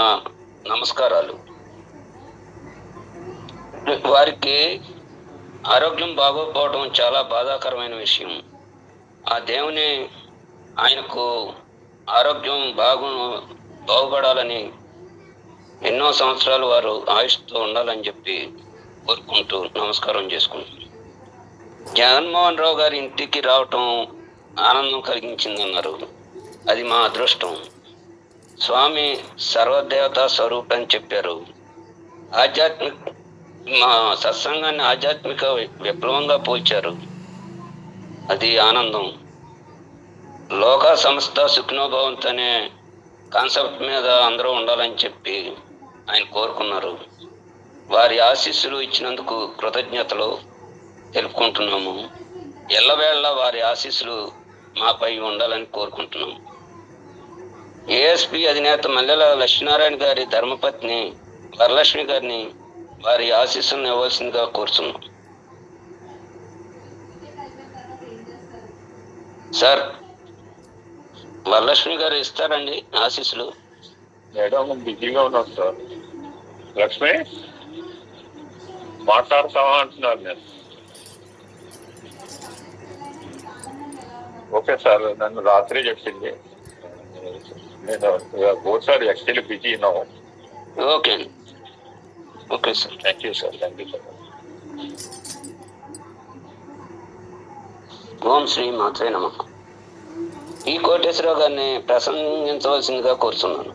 నమస్కారాలు. వారికి ఆరోగ్యం బాగోకపోవడం చాలా బాధాకరమైన విషయం. ఆ దేవుని ఆయనకు ఆరోగ్యం బాగుపడాలని, ఎన్నో సంవత్సరాలు వారు ఆయుష్తో ఉండాలని చెప్పి కోరుకుంటూ నమస్కారం చేసుకుంటున్నాను. జగన్మోహన్ రావు గారి ఇంటికి రావటం ఆనందం కలిగించిందన్నారు. అది మా అదృష్టం. స్వామి సర్వదేవతా స్వరూపం అని చెప్పారు. మా సత్సంగాన్ని ఆధ్యాత్మిక విప్లవంగా పోల్చారు. అది ఆనందం. లోక సంస్థ సుఖినోభవంత్ అనే కాన్సెప్ట్ మీద అందరూ ఉండాలని చెప్పి ఆయన కోరుకున్నారు. వారి ఆశీస్సులు ఇచ్చినందుకు కృతజ్ఞతలు తెలుపుకుంటున్నాము. ఎల్లవేళ వారి ఆశీస్సులు మాపై ఉండాలని కోరుకుంటున్నాము. ఏఎస్పి అధినేత మల్లెల లక్ష్మీనారాయణ గారి ధర్మపత్ని వరలక్ష్మి గారిని వారి ఆశీస్సులను ఇవ్వాల్సిందిగా కోరుతున్నాం. సార్, వరలక్ష్మి గారు ఇస్తారండి ఆశీస్సులు? మేడం బిజీగా ఉన్నాం సార్. లక్ష్మి మాట్లాడతావా అంటున్నారు. నేను ఓకే సార్, నన్ను రాత్రి చెప్పింది. నేను బోత్ సార్ యాక్చువల్లీ బిజీ ఉన్నాము. Okay okay sir. Thank you sir. ఓం శ్రీ మాత్రే నమః. ఈ కోటేశ్వరరావు గారిని ప్రసంగించవలసిందిగా కోరుతున్నాను.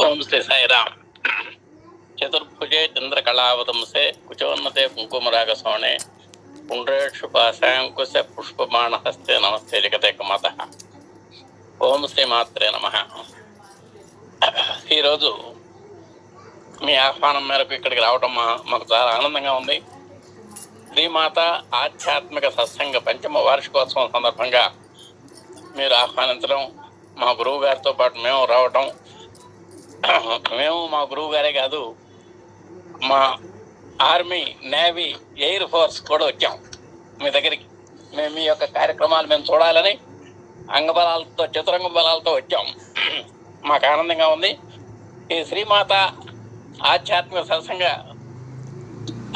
ఓం శ్రీ సాయిరామ్. చతుర్భుజే చంద్రకళావతంసే కుచోన్నతే కుంకుమరాగసోణే పుండ్రేషు పాశాంకుశ పుష్పబాణహస్తే నమస్తే జగతే కమత. ఓం శ్రీ మాత్రే నమః. ఈరోజు మీ ఆహ్వానం మేరకు ఇక్కడికి రావటం మాకు చాలా ఆనందంగా ఉంది. శ్రీమాత ఆధ్యాత్మిక సత్సంగ పంచమ వార్షికోత్సవం సందర్భంగా మీరు ఆహ్వానించడం, మా గురువు గారితో పాటు మేము రావటం, మేము మా గురువు గారే కాదు, మా ఆర్మీ, నేవీ, ఎయిర్ ఫోర్స్ కూడా వచ్చాం మీ దగ్గరికి. మేము మీ యొక్క కార్యక్రమాలు మేము చూడాలని అంగబలాలతో, చతురంగ బలాలతో వచ్చాం. మాకు ఆనందంగా ఉంది. ఈ శ్రీమాత ఆధ్యాత్మిక సత్సంగ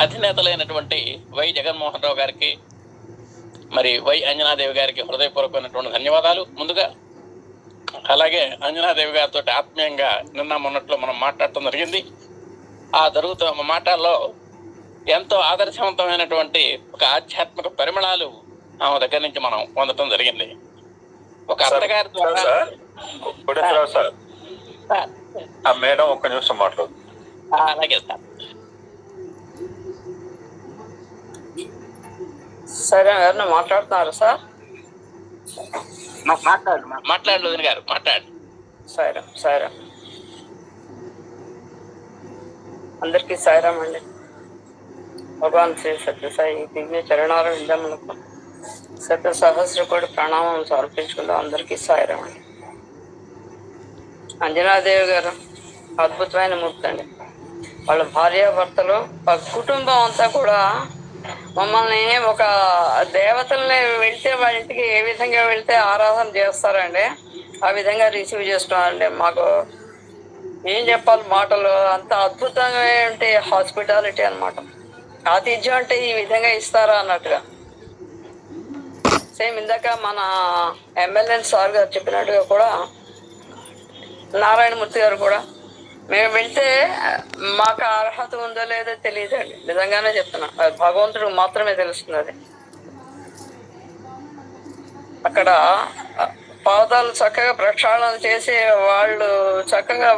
అధినేతలైనటువంటి వై జగన్మోహన్ రావు గారికి, మరి వై అంజనాదేవి గారికి హృదయపూర్వకమైనటువంటి ధన్యవాదాలు ముందుగా. అలాగే అంజనాదేవి గారితో ఆత్మీయంగా నిన్న మొన్నట్లో మనం మాట్లాడటం జరిగింది. ఆ జరుగుతున్న మాటల్లో ఎంతో ఆదర్శవంతమైనటువంటి ఒక ఆధ్యాత్మిక పరిమళాలు ఆమె దగ్గర నుంచి మనం పొందటం జరిగింది. ఒక అత్తగారి ద్వారా. మేడం ఒక్క నిమిషం మాట్లాడు. అలాగే సార్. సరే ఎవరన్నా మాట్లాడుతున్నారు సార్? మాట్లాడు వదిన గారు, మాట్లాడు. సాయిరామ్ సాయిరామ్. అందరికీ సాయిరామ్ అండి. భగవాన్ శ్రీ సత్యసాయి దివ్య చరణాల విద్యములకు శత సహస్రకోటి ప్రణామం సమర్పించుకుందాం. అందరికీ సాయిరామ్ అండి. అంజనాదేవి గారు అద్భుతమైన మూర్తి అండి. వాళ్ళ భార్యాభర్తలు, కుటుంబం అంతా కూడా మమ్మల్ని ఒక దేవతల్ని వెళ్తే వాళ్ళ ఇంటికి ఏ విధంగా వెళ్తే ఆరాధన చేస్తారండి, ఆ విధంగా రిసీవ్ చేస్తున్నారండి. మాకు ఏం చెప్పాలి మాటలు, అంత అద్భుతంగా ఉంటే హాస్పిటాలిటీ అనమాట. ఆతిథ్యం అంటే ఈ విధంగా ఇస్తారా అన్నట్టుగా. సేమ్ ఇందాక మన ఎమ్మెల్యే సార్ గారు చెప్పినట్టుగా కూడా, నారాయణమూర్తి గారు కూడా, మేము వెళ్తే మాకు అర్హత ఉందో లేదో తెలియదండి. నిజంగానే చెప్తున్నా, అది భగవంతుడికి మాత్రమే తెలుస్తుంది. అది అక్కడ పాదాలు చక్కగా ప్రక్షాళన చేసి వాళ్ళు చక్కగా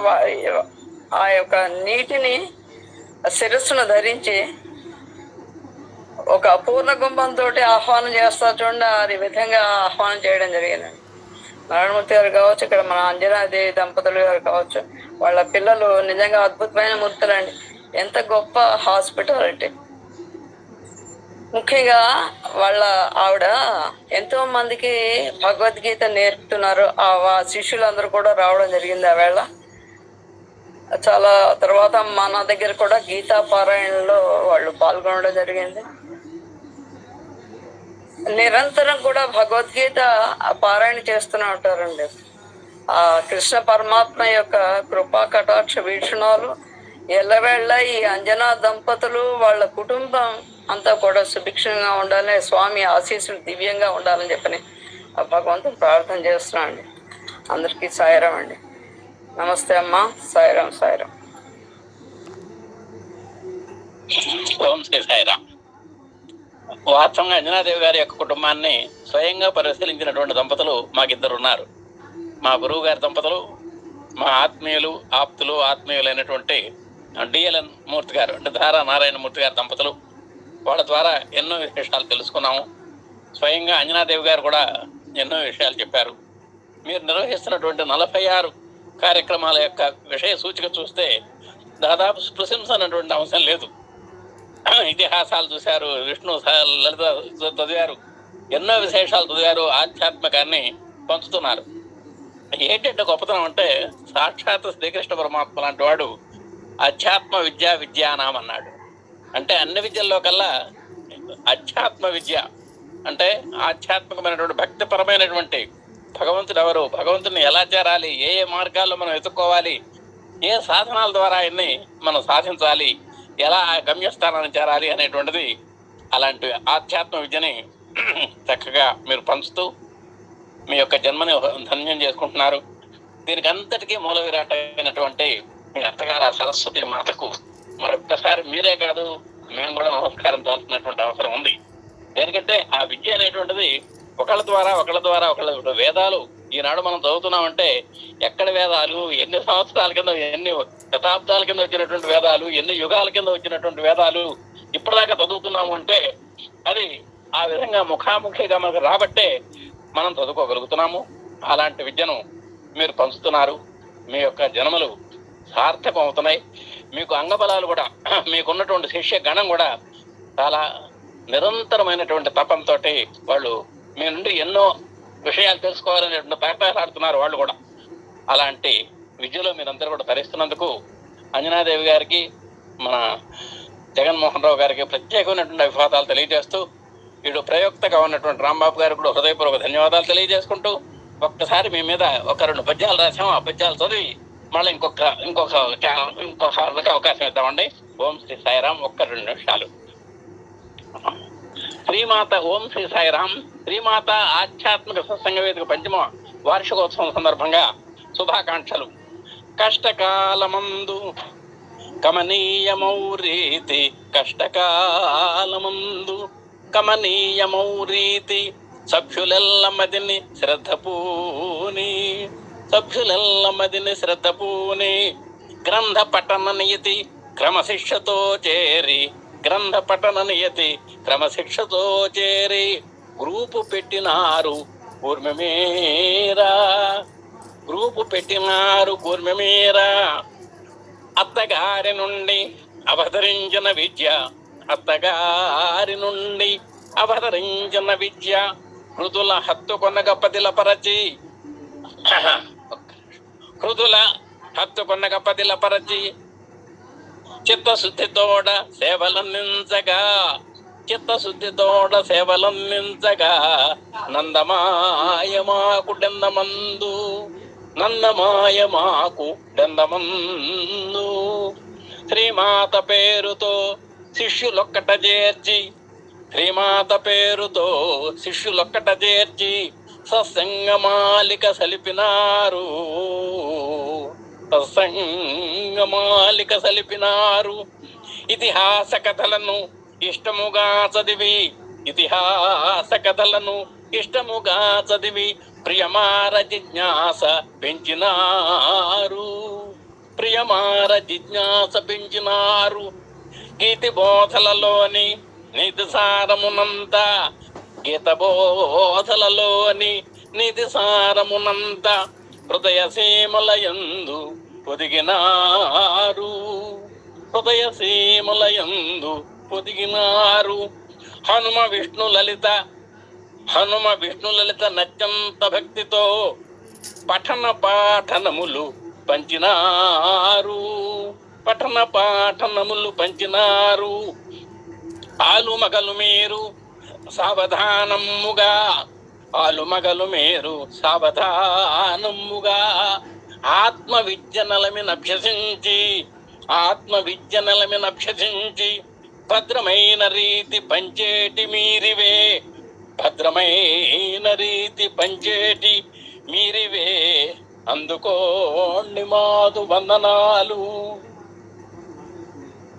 ఆ యొక్క నీటిని శిరస్సును ధరించి ఒక పూర్ణ కుంభంతో ఆహ్వానం చేస్తారు చూడండి. అది విధంగా ఆహ్వానం చేయడం జరిగిందండి. నారాయణమూర్తి గారు కావచ్చు, ఇక్కడ మన అంజనాదేవి దంపతులు గారు కావచ్చు, వాళ్ళ పిల్లలు నిజంగా అద్భుతమైన మూర్తులండి. ఎంత గొప్ప హాస్పిటాలిటీ. ముఖ్యంగా వాళ్ళ ఆవిడ ఎంతో మందికి భగవద్గీత నేర్పుతున్నారు. ఆ శిష్యులందరూ కూడా రావడం జరిగింది ఆ వేళ. చాలా తర్వాత మన దగ్గర కూడా గీతా పారాయణలో వాళ్ళు పాల్గొనడం జరిగింది. నిరంతరం కూడా భగవద్గీత పారాయణ చేస్తూనే ఉంటారండి. ఆ కృష్ణ పరమాత్మ యొక్క కృపా కటాక్ష వీక్షణాలు ఎల్లవేళ్ళ ఈ అంజనా దంపతులు వాళ్ళ కుటుంబం అంతా కూడా సుభిక్షంగా ఉండాలని, స్వామి ఆశీస్సులు దివ్యంగా ఉండాలని చెప్పని ఆ భగవంతుని ప్రార్థన చేస్తున్నాం అండి. అందరికీ సాయిరాం అండి. నమస్తే అమ్మా. సాయిరాం సాయిరాం. ఓం శ్రీ సాయిరాం. వాస్తవంగా అంజనాదేవి గారి యొక్క కుటుంబాన్ని స్వయంగా పరిశీలించినటువంటి దంపతులు మాకిద్దరు ఉన్నారు. మా గురువు గారి దంపతులు, మా ఆత్మీయులు, ఆత్మీయులైనటువంటి డిఎల్ఎన్ మూర్తి గారు, అంటే ధారా నారాయణమూర్తి గారి దంపతులు. వాళ్ళ ద్వారా ఎన్నో విశేషాలు తెలుసుకున్నాము. స్వయంగా అంజనాదేవి గారు కూడా ఎన్నో విషయాలు చెప్పారు. మీరు నిర్వహిస్తున్నటువంటి 46 కార్యక్రమాల యొక్క విషయ సూచిక చూస్తే దాదాపు ప్రశంసనటువంటి అంశం లేదు. ఇతిహాసాలు చూశారు, విష్ణు లలిత చదివారు, ఎన్నో విశేషాలు చదివారు, ఆధ్యాత్మికాన్ని పంచుతున్నారు. ఏంటంటే గొప్పతనం అంటే, సాక్షాత్ శ్రీకృష్ణ పరమాత్మ లాంటి వాడు అధ్యాత్మ విద్యానాం అన్నాడు. అంటే అన్ని విద్యల్లో కల్లా అధ్యాత్మ విద్య అంటే ఆధ్యాత్మికమైనటువంటి భక్తిపరమైనటువంటి భగవంతుడు ఎవరు, భగవంతుని ఎలా చేరాలి, ఏ ఏ మార్గాల్లో మనం ఎత్తుక్కోవాలి, ఏ సాధనాల ద్వారా ఆయన్ని మనం సాధించాలి, ఎలా గమ్యస్థానాన్ని చేరాలి అనేటువంటిది, అలాంటి ఆధ్యాత్మ విద్యని చక్కగా మీరు పంచుతూ మీ యొక్క జన్మని ధన్యం చేసుకుంటున్నారు. దీనికి అంతటికీ మూల విరాటమైనటువంటి మీ అత్తగారు ఆ సరస్వతి మాతకు మరొక్కసారి మీరే కాదు మేము కూడా నమస్కారం చేస్తున్నటువంటి అవసరం ఉంది. ఎందుకంటే ఆ విద్య అనేటువంటిది ఒకళ్ళ ద్వారా ఒకళ్ళ వేదాలు ఈనాడు మనం చదువుతున్నామంటే ఎక్కడ వేదాలు, ఎన్ని సంవత్సరాల కింద, ఎన్ని శతాబ్దాల కింద వచ్చినటువంటి వేదాలు, ఎన్ని యుగాల కింద వచ్చినటువంటి వేదాలు ఇప్పటిదాకా చదువుతున్నాము అంటే అది ఆ విధంగా ముఖాముఖిగా మనకు రాబట్టే మనం చదువుకోగలుగుతున్నాము. అలాంటి విద్యను మీరు పంచుతున్నారు. మీ యొక్క జన్మలు సార్థకం అవుతున్నాయి. మీకు అంగబలాలు కూడా, మీకున్నటువంటి శిష్య గణం కూడా చాలా నిరంతరమైనటువంటి తపంతో వాళ్ళు మీ నుండి ఎన్నో విషయాలు తెలుసుకోవాలనేటువంటి ప్రయత్నాడుతున్నారు వాళ్ళు కూడా. అలాంటి విద్యలో మీరందరూ కూడా తరిస్తున్నందుకు అంజనాదేవి గారికి, మన జగన్మోహన్ రావు గారికి ప్రత్యేకమైనటువంటి అభివాదాలు తెలియజేస్తూ, వీడు ప్రయోక్తగా ఉన్నటువంటి రాంబాబు గారికి కూడా హృదయపూర్వక ధన్యవాదాలు తెలియజేసుకుంటూ, ఒక్కసారి మీ మీద ఒక 2 పద్యాలు రాసాము. ఆ పద్యాలు చదివి మళ్ళీ ఇంకొక అవకాశం ఇద్దామండి. ఓం శ్రీ సాయిరాం. ఒక్క 2 నిమిషాలు. శ్రీమాత ఓం శ్రీ సాయిరాం. శ్రీమాత ఆధ్యాత్మిక సత్సంగ వేదిక 5వ వార్షికోత్సవం సందర్భంగా శుభాకాంక్షలు. కష్టకాలమందు కమనీయమౌ రీతి, కష్టకాలమందు కమనీయమౌ రీతి, సభ్యులెల్ల మదిని శ్రద్ధ పూని, సభ్యులెల్ల మదిని శ్రద్ధ పూని, గ్రంథ పఠన నియతి క్రమశిక్షతో చేరి, గ్రంథ పఠన నియతి క్రమశిక్షతో చేరి, గ్రూపు పెట్టినారు కూర్మమేరా, గ్రూపు పెట్టినారు కూర్మమేరా. అత్తగారి నుండి అవతరించిన విద్య, అత్తగారి నుండి అవతరించిన విద్య, హృదుల హత్తుకొనగ పదిలపరచి, హృదుల హత్తుకొనగ పదిలపరచి, చిత్తశుద్ధితోడ సేవలందించగా, చిత్తశుద్ధితోడ సేవలందించగా, నందమాయమాకు డెందమందు, నందమాయమాకు డెందమందు, శ్రీమాత పేరుతో శిష్యులొక్కట చేర్చి, శ్రీమాత పేరుతో శిష్యులొక్కట చేర్చి, సత్సంగమాలిక సలిపినారు, సత్సంగమాలిక సలిపినారు. ఇతిహాస కథలను ఇష్టముగా చదివి, ఇతిహాస కథలను ఇష్టముగా చదివి, ప్రియమార జిజ్ఞాస పెంచినారు, ప్రియమార జిజ్ఞాస పెంచినారు. గీతి బోధలలోని నీతి సారమునంతా, గీత బోధలలోని నీతి సారమునంతా, హృదయ సీమలయందు పొదిగినారు, హృదయ సీమలయందు పొదిగినారు. హనుమ విష్ణు లలిత, హనుమ విష్ణు లలిత నత్యంత భక్తితో పఠన పాఠనములు పంచినారు, పఠన పాఠనములు పంచినారు. ఆలుమగలు మీరు సావధానముగా, ఆలుమగలు మీరు సావధానముగా, ఆత్మ విద్యనలమిన అభ్యసించి, ఆత్మ విద్యనలమిన అభ్యసించి, భద్రమైన రీతి పంచేటి మీరివే, భద్రమైన రీతి పంచేటి మీరివే, అందుకోండి మాదు వందనాలు.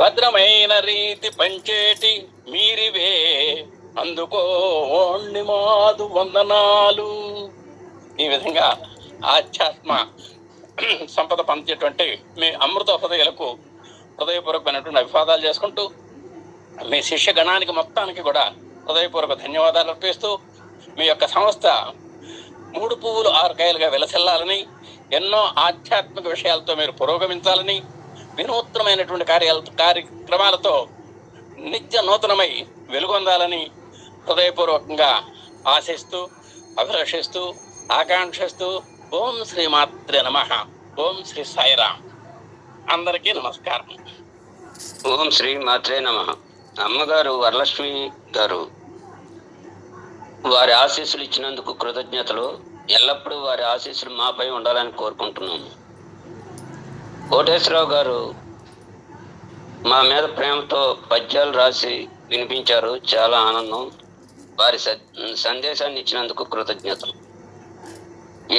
భద్రమైన రీతి పంచేటి మీరివే, అందుకోండి మాదు వందనాలు. ఈ విధంగా ఆధ్యాత్మ సంపద పంచేటువంటి మీ అమృత హృదయాలకు హృదయపూర్వకమైనటువంటి అభివాదాలు చేసుకుంటూ, మీ శిష్య గణానికి మొత్తానికి కూడా హృదయపూర్వక ధన్యవాదాలు అర్పిస్తూ, మీ యొక్క సంస్థ 3 పువ్వులు 6 కాయలుగా విలసిల్లాలని, ఎన్నో ఆధ్యాత్మిక విషయాలతో మీరు పురోగమించాలని, వినూత్నమైనటువంటి కార్యక్రమాలతో నిత్య నూతనమై వెలుగొందాలని హృదయపూర్వకంగా ఆశిస్తూ, అభిలషిస్తూ, ఆకాంక్షిస్తూ, ఓం శ్రీమాత్రే నమః. ఓం శ్రీ సాయిరాం. అందరికీ నమస్కారం. ఓం శ్రీ మాత్రే నమః. అమ్మగారు వరలక్ష్మి గారు, వారి ఆశీస్సులు ఇచ్చినందుకు కృతజ్ఞతలు. ఎల్లప్పుడూ వారి ఆశీస్సులు మాపై ఉండాలని కోరుకుంటున్నాము. కోటేశ్వరరావు గారు మా మీద ప్రేమతో పద్యాలు రాసి వినిపించారు. చాలా ఆనందం. వారి సందేశాన్ని ఇచ్చినందుకు కృతజ్ఞతలు.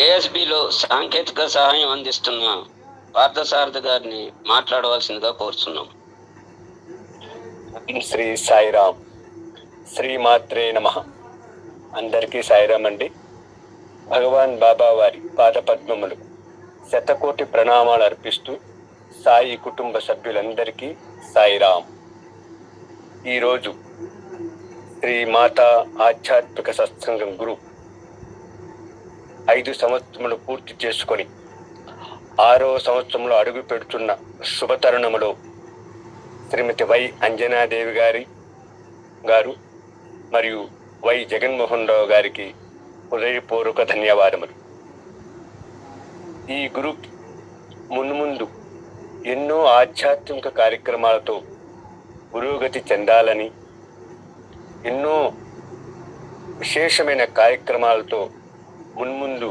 ఏఎస్బిలో సాంకేతిక సహాయం అందిస్తున్న పార్థసారథి గారిని మాట్లాడవలసిందిగా కోరుతున్నాం. శ్రీ సాయిరామ్. శ్రీమాత్రే నమః. అందరికీ సాయిరామ్ అండి. భగవాన్ బాబా వారి పాదపద్మములు శతకోటి ప్రణామాలు అర్పిస్తూ సాయి కుటుంబ సభ్యులందరికీ సాయిరాం. ఈరోజు శ్రీ మాతా ఆధ్యాత్మిక సత్సంగం గ్రూప్ 5 సంవత్సరములు పూర్తి చేసుకొని 6వ సంవత్సరంలో అడుగు పెడుతున్న శుభతరుణములో శ్రీమతి వై అంజనాదేవి గారు మరియు వై జగన్మోహన్ రావు గారికి హృదయపూర్వక ధన్యవాదములు. ఈ గ్రూప్ మున్ముందు ఎన్నో ఆధ్యాత్మిక కార్యక్రమాలతో పురోగతి చెందాలని, ఎన్నో విశేషమైన కార్యక్రమాలతో మున్ముందు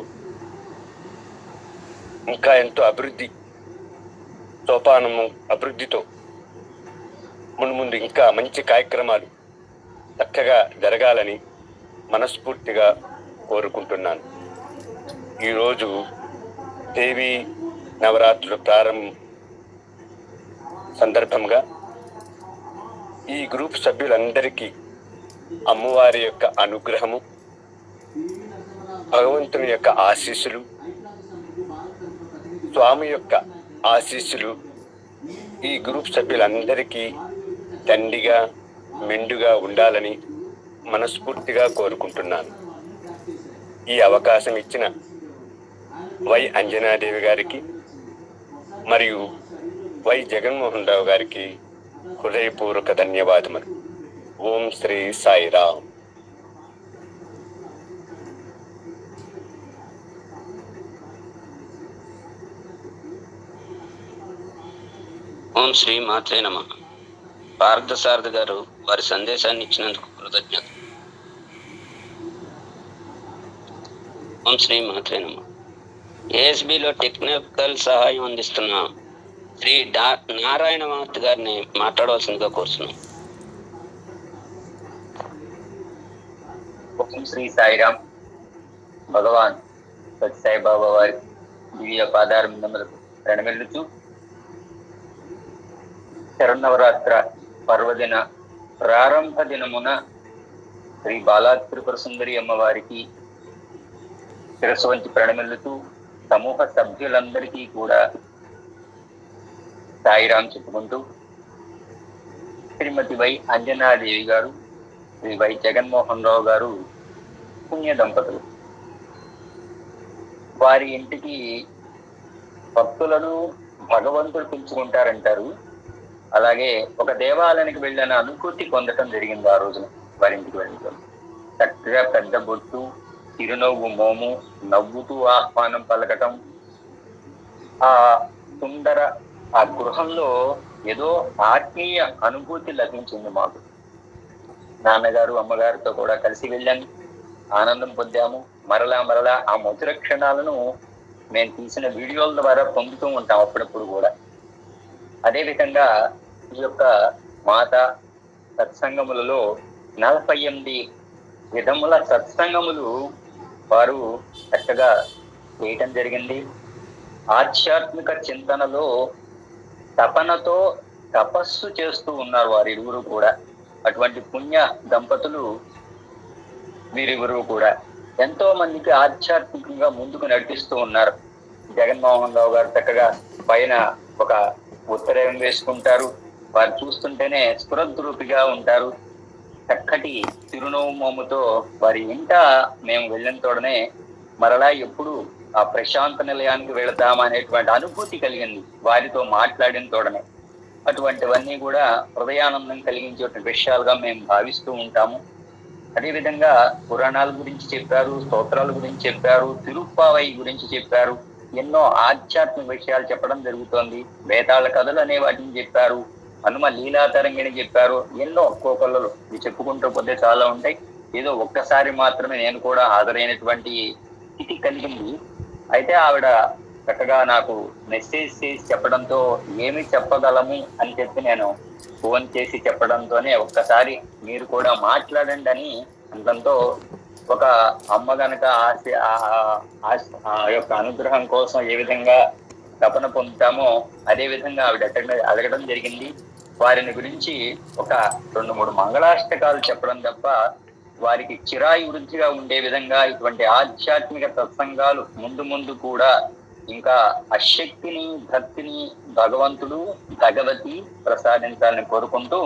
ఇంకా ఎంతో అభివృద్ధితో మున్ముందు ఇంకా మంచి కార్యక్రమాలు చక్కగా జరగాలని మనస్ఫూర్తిగా కోరుకుంటున్నాను. ఈరోజు దేవి నవరాత్రుల ప్రారంభం సందర్భంగా ఈ గ్రూప్ సభ్యులందరికీ అమ్మవారి యొక్క అనుగ్రహము, భగవంతుని యొక్క ఆశీస్సులు, స్వామి యొక్క ఆశీస్సులు ఈ గ్రూప్ సభ్యులందరికీ దండిగా మెండుగా ఉండాలని మనస్ఫూర్తిగా కోరుకుంటున్నాను. ఈ అవకాశం ఇచ్చిన వై అంజనాదేవి గారికి మరియు వై జగన్మోహన్ రావు గారికి హృదయపూర్వక ధన్యవాదములు. ఓం శ్రీ సాయిరాం. ఓం శ్రీ మాత్రే నమః. పార్థసారథి గారు వారి సందేశాన్ని ఇచ్చినందుకు కృతజ్ఞత. ఓం శ్రీ మాత్రే నమః. ఏఎస్బిలో టెక్నికల్ సహాయం అందిస్తున్న శ్రీ నారాయణమూర్తి గారిని మాట్లాడవలసిందిగా కోరుతున్నాం. ఓం శ్రీ సాయిరాం. భగవాన్ సత్యసాయిబాబా వారి దివ్య పాదారవిందములకు ప్రణమిల్లుచు శరన్నవరాత్ర పర్వదిన ప్రారంభ దినమున శ్రీ బాలా త్రిపుర సుందరి అమ్మవారికి శిరస్సు వంచి ప్రణమిల్లుతూ సమూహ సభ్యులందరికీ కూడా సాయిరాం చెప్పుకుంటూ శ్రీమతి వై అంజనాదేవి గారు, శ్రీ వై జగన్మోహన్ రావు గారు పుణ్య దంపతులు. వారి ఇంటికి భక్తులను భగవంతుడు పిలుచుకుంటారంటారు. అలాగే ఒక దేవాలయానికి వెళ్ళిన అనుభూతి పొందటం జరిగింది ఆ రోజున వారింటికి వెళ్ళడం. చక్కగా పెద్ద బొట్టు, చిరునవ్వు మోము, నవ్వుతూ ఆహ్వానం పలకటం, ఆ సుందర ఆ గృహంలో ఏదో ఆత్మీయ అనుభూతి లభించింది మాకు. నాన్నగారు అమ్మగారితో కూడా కలిసి వెళ్ళాము, ఆనందం పొందాము. మరలా ఆ మధుర క్షణాలను మేము తీసిన వీడియోల ద్వారా పొందుతూ ఉంటాం అప్పుడప్పుడు కూడా. అదేవిధంగా ఈ యొక్క మాత సత్సంగములలో 48 విధముల సత్సంగములు వారు చక్కగా చేయటం జరిగింది. ఆధ్యాత్మిక చింతనలో తపనతో తపస్సు చేస్తూ ఉన్నారు వారిరువురు కూడా. అటువంటి పుణ్య దంపతులు వీరిరువురు కూడా ఎంతో మందికి ఆధ్యాత్మికంగా ముందుకు నడిపిస్తూ ఉన్నారు. జగన్మోహన్ రావు గారు చక్కగా పైన ఒక ఉత్తరం వేసుకుంటారు. వారు చూస్తుంటేనే స్ఫురద్రూపిగా ఉంటారు. చక్కటి చిరునవ్వు మోముతో వారి ఇంట మేము వెళ్ళిన తోడనే మరలా ఎప్పుడు ఆ ప్రశాంత నిలయానికి వెళతామనేటువంటి అనుభూతి కలిగింది వారితో మాట్లాడిన తోడనే. అటువంటివన్నీ కూడా హృదయానందం కలిగించే విషయాలుగా మేము భావిస్తూ ఉంటాము. అదేవిధంగా పురాణాల గురించి చెప్పారు, స్తోత్రాల గురించి చెప్పారు, తిరుప్పావై గురించి చెప్పారు. ఎన్నో ఆధ్యాత్మిక విషయాలు చెప్పడం జరుగుతోంది. వేతాళ కథలు అనే వాటిని చెప్పారు, హనుమ లీలాతరంగిని చెప్పారు. ఎన్నో కోకొల్లలు ఇవి చెప్పుకుంటూ పోతే చాలా ఉంటాయి. ఏదో ఒక్కసారి మాత్రమే నేను కూడా హాజరైనటువంటి స్థితి కలిగింది. అయితే ఆవిడ చక్కగా నాకు మెసేజ్ చేసి చెప్పడంతో ఏమి చెప్పగలము అని చెప్పి నేను ఫోన్ చేసి చెప్పడంతోనే ఒక్కసారి మీరు కూడా మాట్లాడండి అని అనడంతో ఒక అమ్మ గనక ఆ యొక్క అనుగ్రహం కోసం ఏ విధంగా తపన పొందుతామో అదే విధంగా ఆవిడ అడగడం జరిగింది. వారిని గురించి ఒక 2-3 మంగళాష్టకాలు చెప్పడం తప్ప వారికి చిరాయి వృద్ధిగా ఉండే విధంగా ఇటువంటి ఆధ్యాత్మిక సత్సంగాలు ముందు ముందు కూడా ఇంకా ఆ శక్తిని భక్తిని భగవంతుడు భగవతి ప్రసాదించాలని కోరుకుంటూ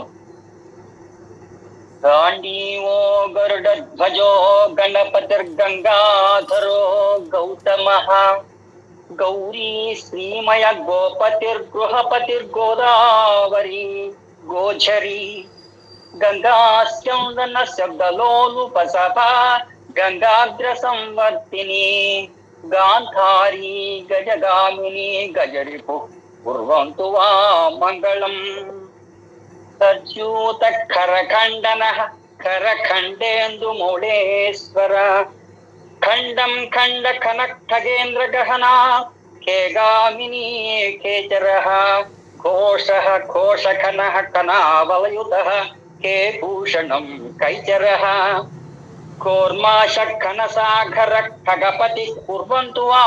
గాంధీవో గరుడధ్వజో గణపతిర్గంగాధరో గౌతమః గౌరీ శ్రీమయ గోపతిర్గృహపతిర్గోదావరి గోచరి గంగా స్యందన శబ్దలోలుపసభ గంగాగ్ర సంవర్తిని గాంధారీ గజగామిని గజరిపు కుర్వంతు వా మంగళం సజ్యూత ఖరఖండన ఖరఖండేందు మూఢేశ్వర ఖండం ఖండ ఖనఖగేంద్ర గహనా ఖేగామిని ఖేచరః ఘోషః ఘోషఖనః కనావలయుతః ఖేభూషణం కైచరః కూర్మాశఖనసాఘర ఖగపతి కుర్వంతు వా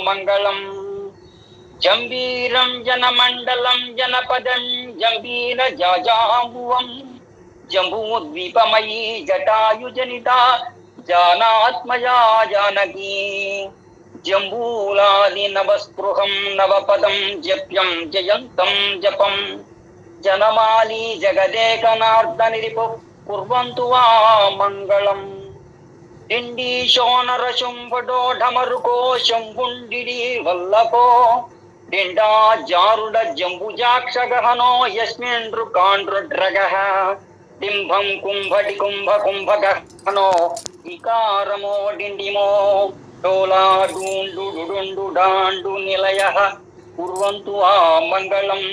మంగళం జంబీరం జనమండలం జనపదం జంబీర జాజాంబువం జంబూద్వీపమయీ జటాయుజనిత జానాత్మజా జానకీ జంబూలాది నవస్పృహం నవపదం జప్యం జయంతం జపం జనమాలి జగదేకనార్దనిరిపు కుర్వంతు వా మంగళం డిండీశోనర శుంభడో ఢమరుకో శంభుండిడి వల్లకో డిండా జారుడ జంబుజాక్ష గహనో యస్మిన్ రుకాండ్రుడ్రగః డింభం కుంభటి కుంభ కుంభ గహనో ఇకారమో డిండిమో డోలా డూండు డుండు డాండు నిలయః కుర్వంతు ఆ మంగళం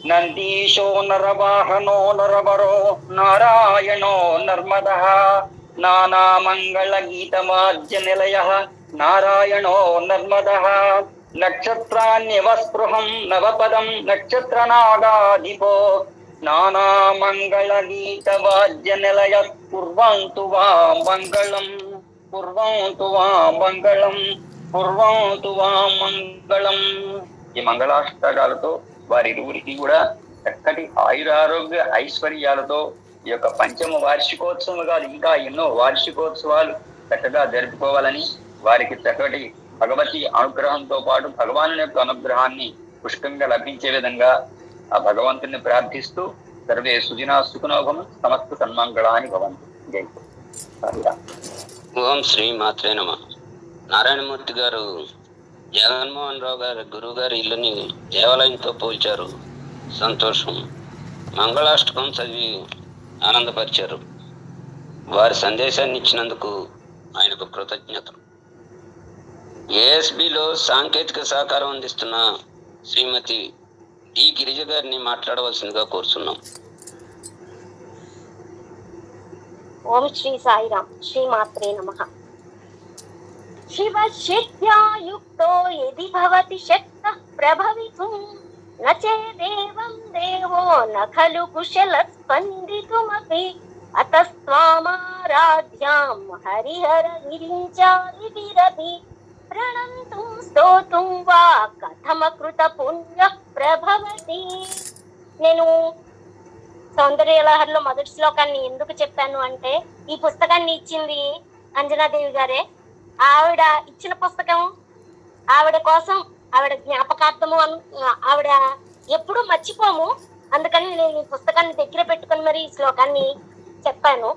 నందీశో నరవాహనో నరవరో నారాయణో నర్మదః నానా మంగళ గీతమార్జ నిలయః నారాయణో నర్మదః నక్షత్రాన్యవస్పృహం నవపదం నక్షత్రనాగాధిపో నానా మంగళ గీతవాద్య నిలయ కుర్వంతు వా మంగళం కుర్వంతు వా మంగళం కుర్వంతు వా మంగళం. ఈ మంగళాష్టకాలతో వారిరువురికి కూడా చక్కటి ఆయురారోగ్య ఐశ్వర్యాలతో ఈ యొక్క పంచమ వార్షికోత్సవం కాదు ఇంకా ఎన్నో వార్షికోత్సవాలు చక్కగా జరుపుకోవాలని వారికి చక్కటి భగవతి అనుగ్రహంతో పాటు భగవాను యొక్క అనుగ్రహాన్ని పుష్కంగా లభించే విధంగా ఆ భగవంతుని ప్రార్థిస్తూ సర్వే సుజనా సుఖనోభం సమస్త సన్మంగళాని భవంతు. జై సాయిరామ్. ఓం శ్రీ మాత్రే నమః. నారాయణమూర్తి గారు జగన్మోహన్ రావు గారి గురువు గారి ఇల్లుని దేవాలయంతో పోల్చారు. సంతోషం. మంగళాష్టకం చదివి ఆనందపరిచారు. వారి సందేశాన్ని ఇచ్చినందుకు ఆయనకు కృతజ్ఞతలు. ఏఎస్బిలో సాంకేతిక సహకారం అందిస్తున్న శ్రీమతి డి గిరిజ గారిని మాట్లాడవలసిందిగా కోరుతున్నాం. ఓం శ్రీ సాయిరామ్. శ్రీ మాత్రే నమః. శివశక్త్యాయుక్తో యది భవతి శక్తః ప్రభవితుం న చేదేవం దేవో న ఖలు కుశల స్పందితుమపి అతస్త్వామారాధ్యాం హరిహర విరించాది విరతి ప్రణంతుం స్తోతుం వా కథమకృత పుణ్య ప్రభవతి. నేను సౌందర్యలహరిలో మొదటి శ్లోకాన్ని ఎందుకు చెప్పాను అంటే, ఈ పుస్తకాన్ని ఇచ్చింది అంజనాదేవి గారే. ఆవిడ ఇచ్చిన పుస్తకం ఆవిడ కోసం, ఆవిడ జ్ఞాపకార్థము ఆవిడ ఎప్పుడూ మర్చిపోము. అందుకని నేను ఈ పుస్తకాన్ని దగ్గర పెట్టుకుని మరి ఈ శ్లోకాన్ని చెప్పాను.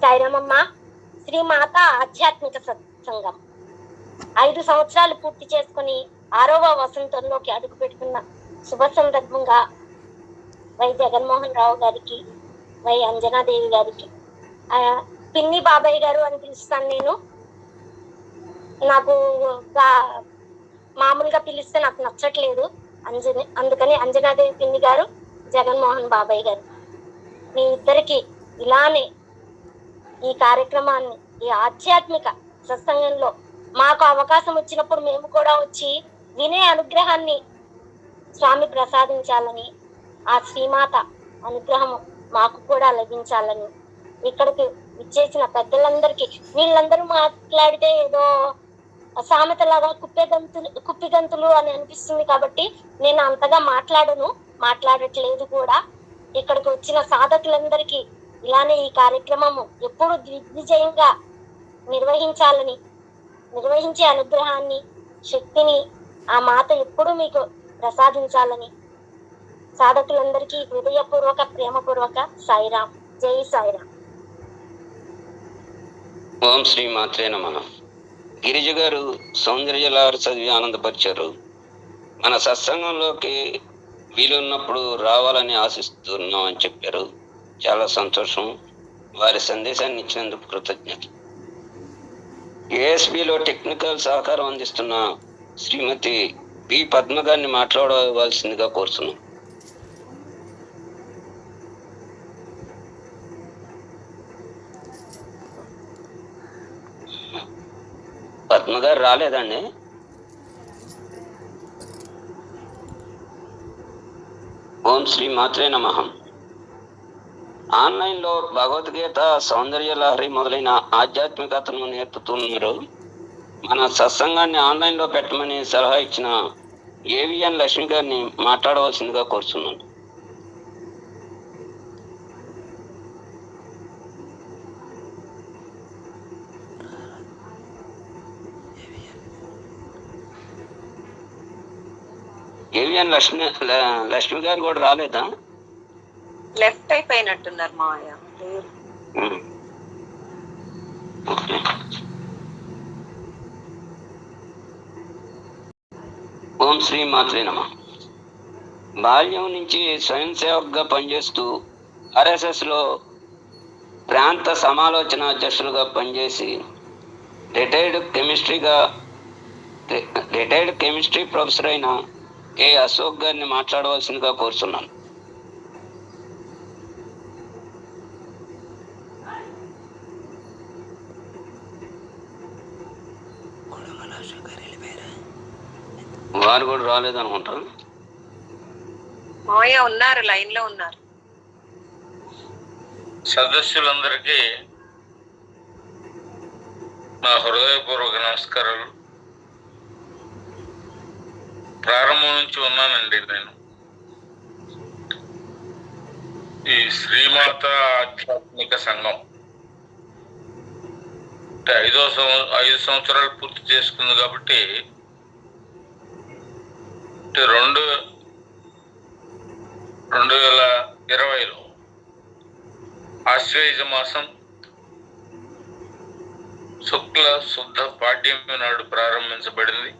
సాయిరామమ్మ. శ్రీమాత ఆధ్యాత్మిక సత్సంగం 5 సంవత్సరాలు పూర్తి చేసుకుని 6వ వసంతంలోకి అడుగు పెట్టుకున్న శుభ సందర్భంగా వై జగన్మోహన్ రావు గారికి, వై అంజనాదేవి గారికి, పిన్ని బాబాయ్ గారు అని పిలుస్తాను నేను. నాకు మామూలుగా పిలిస్తే నాకు నచ్చట్లేదు, అందుకని అంజనాదేవి పిన్ని గారు, జగన్మోహన్ బాబాయ్ గారు, మీ ఇద్దరికి ఇలానే ఈ కార్యక్రమాన్ని, ఈ ఆధ్యాత్మిక సత్సంగంలో మాకు అవకాశం వచ్చినప్పుడు మేము కూడా వచ్చి వినే అనుగ్రహాన్ని స్వామి ప్రసాదించాలని, ఆ శ్రీమాత అనుగ్రహం మాకు కూడా లభించాలని, ఇక్కడికి ఇచ్చేసిన పెద్దలందరికీ, వీళ్ళందరూ మాట్లాడితే ఏదో సామెతలాగా కుప్పిగంతులు అని అనిపిస్తుంది కాబట్టి నేను అంతగా మాట్లాడట్లేదు కూడా. ఇక్కడికి వచ్చిన సాధకులందరికీ ఇలానే ఈ కార్యక్రమము ఎప్పుడు దిగ్విజయంగా నిర్వహించే అనుగ్రహాన్ని, శక్తిని ఆ మాత ఎప్పుడు మీకు ప్రసాదించాలని సాధకులందరికీ హృదయపూర్వక ప్రేమపూర్వక సాయిరాం. జై సాయిరాం. ఓం శ్రీ మాత్రే నమః. గిరిజ గారు సౌందర్యలహరి చదివి ఆనందపరిచారు. మన సత్సంగంలోకి వీలున్నప్పుడు రావాలని ఆశిస్తున్నాం అని చెప్పారు. చాలా సంతోషం. వారి సందేశాన్ని ఇచ్చినందుకు కృతజ్ఞత. ఏఎస్బిలో టెక్నికల్ సహకారం అందిస్తున్న శ్రీమతి పి పద్మ గారిని మాట్లాడవలసిందిగా కోరుతున్నాం. పద్మ గారు రాలేదండి. ఓం శ్రీ మాత్రే నమః. ఆన్లైన్లో భగవద్గీత, సౌందర్యలహరి మొదలైన ఆధ్యాత్మికతను నేర్పుతున్నారు. మన సత్సంగాన్ని ఆన్లైన్లో పెట్టమని సలహా ఇచ్చిన ఏవిఎన్ లక్ష్మి గారిని మాట్లాడవలసిందిగా కోరుతున్నాను. ఏవిఎన్ లక్ష్మి గారు కూడా రాలేదా? లెఫ్ట్ అయిపోయినట్టున్నారు మావయ్య. ఓం శ్రీ మాత్రే నమః. బాల్యం నుంచి స్వయం సేవకుగా పనిచేస్తూ ఆర్ఎస్ఎస్లో ప్రాంత సమాలోచన అధ్యక్షులుగా పనిచేసి రిటైర్డ్ కెమిస్ట్రీ ప్రొఫెసర్ అయిన కె అశోక్ గారిని మాట్లాడవలసిందిగా కోరుతున్నాను. వారు కూడా రాలేదనుకుంటారు. మావయ్య ఉన్నారు, లైన్ లో ఉన్నారు. సదస్సులందరికీ నా హృదయపూర్వక నమస్కారాలు. ప్రారంభం నుంచి ఉన్నానండి నేను. ఈ శ్రీమాత ఆధ్యాత్మిక సంఘం అంటే 5 సంవత్సరాలు పూర్తి చేసుకుంది కాబట్టి 2020లో ఆశ్వేయుజ మాసం శుక్ల శుద్ధ పాడ్యమి నాడు ప్రారంభించబడింది.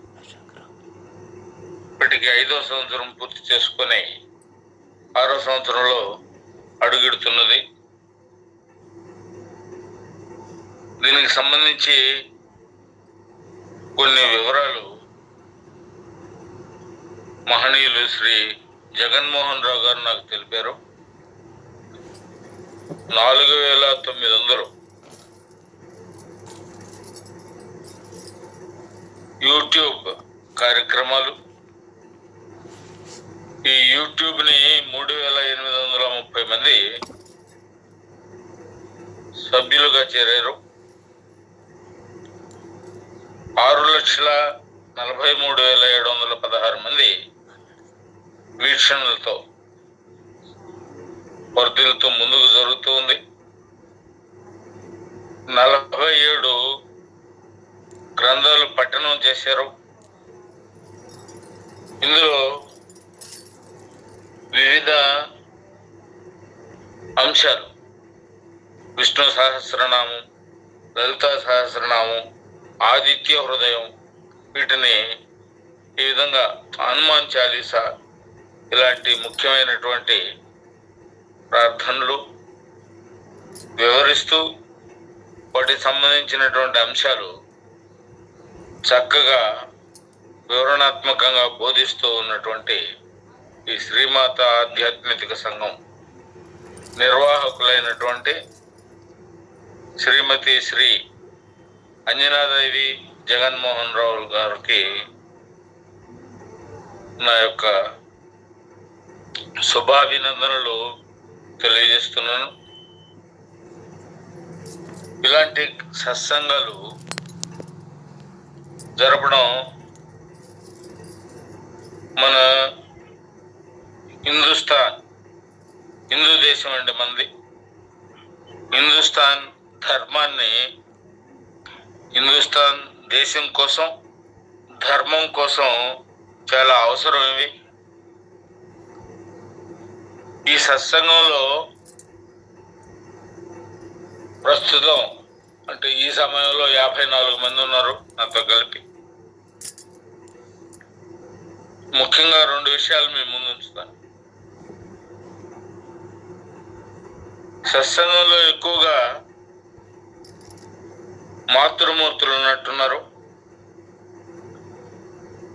ఇప్పటికి 5వ సంవత్సరం పూర్తి చేసుకుని 6వ సంవత్సరంలో అడుగెడుతున్నది. దీనికి సంబంధించి కొన్ని వివరాలు మహనీయులు శ్రీ జగన్మోహన్ రావు గారు నాకు తెలిపారు. 4900 యూట్యూబ్ కార్యక్రమాలు. ఈ యూట్యూబ్ ని 3830 మంది సభ్యులుగా చేరారు. 6,43,716 మంది వీక్షణలతో వర్ధిల్లుతూ ముందుకు జరుగుతూ ఉంది. 47 గ్రంథాలు పఠనం చేశారు. ఇందులో వివిధ అంశాలు, విష్ణు సహస్రనామం, లలితా సహస్రనామం, ఆదిత్య హృదయం, వీటిని ఈ విధంగా హనుమాన్ చాలీసా ఇలాంటి ముఖ్యమైనటువంటి ప్రార్థనలు వివరిస్తూ వాటికి సంబంధించినటువంటి అంశాలు చక్కగా వివరణాత్మకంగా బోధిస్తూ ఉన్నటువంటి ఈ శ్రీమాత ఆధ్యాత్మిక సంఘం నిర్వాహకులైనటువంటి శ్రీమతి శ్రీ అంజనాదేవి జగన్మోహన్ రావు గారికి నా యొక్క శుభాభినందనలు తెలియజేస్తున్నాను. ఇలాంటి సత్సంగాలు జరపడం మన హిందూ దేశం అండి మనది. హిందుస్థాన్ ధర్మాన్ని, హిందుస్థాన్ దేశం కోసం, ధర్మం కోసం చాలా అవసరం ఇవి. ఈ సత్సంగంలో ప్రస్తుతం అంటే ఈ సమయంలో 54 మంది ఉన్నారు నాతో కలిపి. ముఖ్యంగా 2 విషయాలు మీ ముందు ఉంచుతాను. సత్సంగంలో ఎక్కువగా మాతృమూర్తులు ఉన్నట్టున్నారు.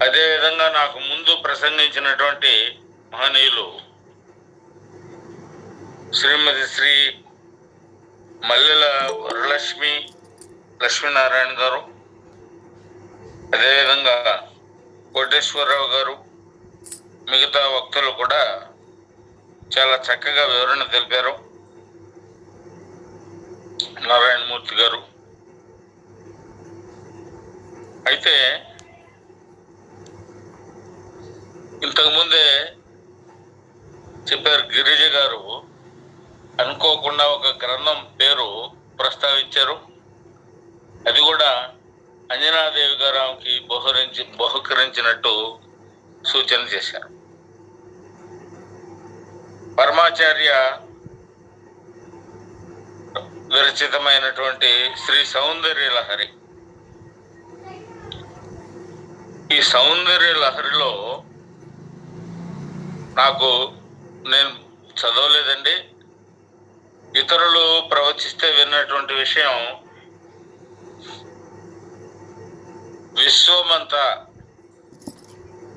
అదేవిధంగా నాకు ముందు ప్రసంగించినటువంటి మహనీయులు శ్రీమతి శ్రీ మల్లెల లక్ష్మీనారాయణ గారు, అదేవిధంగా కోటేశ్వరరావు గారు, మిగతా వక్తలు కూడా చాలా చక్కగా వివరణ తెలిపారు. నారాయణమూర్తి గారు. అయితే ఇంతకుముందే చెప్పారు గిరిజ గారు, అనుకోకుండా ఒక గ్రంథం పేరు ప్రస్తావించారు. అది కూడా అంజనాదేవి గారు ఆమెకి బహుకరించినట్టు సూచన చేశారు. పరమాచార్య విరచితమైనటువంటి శ్రీ సౌందర్య లహరి, ఈ సౌందర్య లహరిలో నేను చదవలేదండి, ఇతరులు ప్రవచిస్తే విన్నటువంటి విషయం,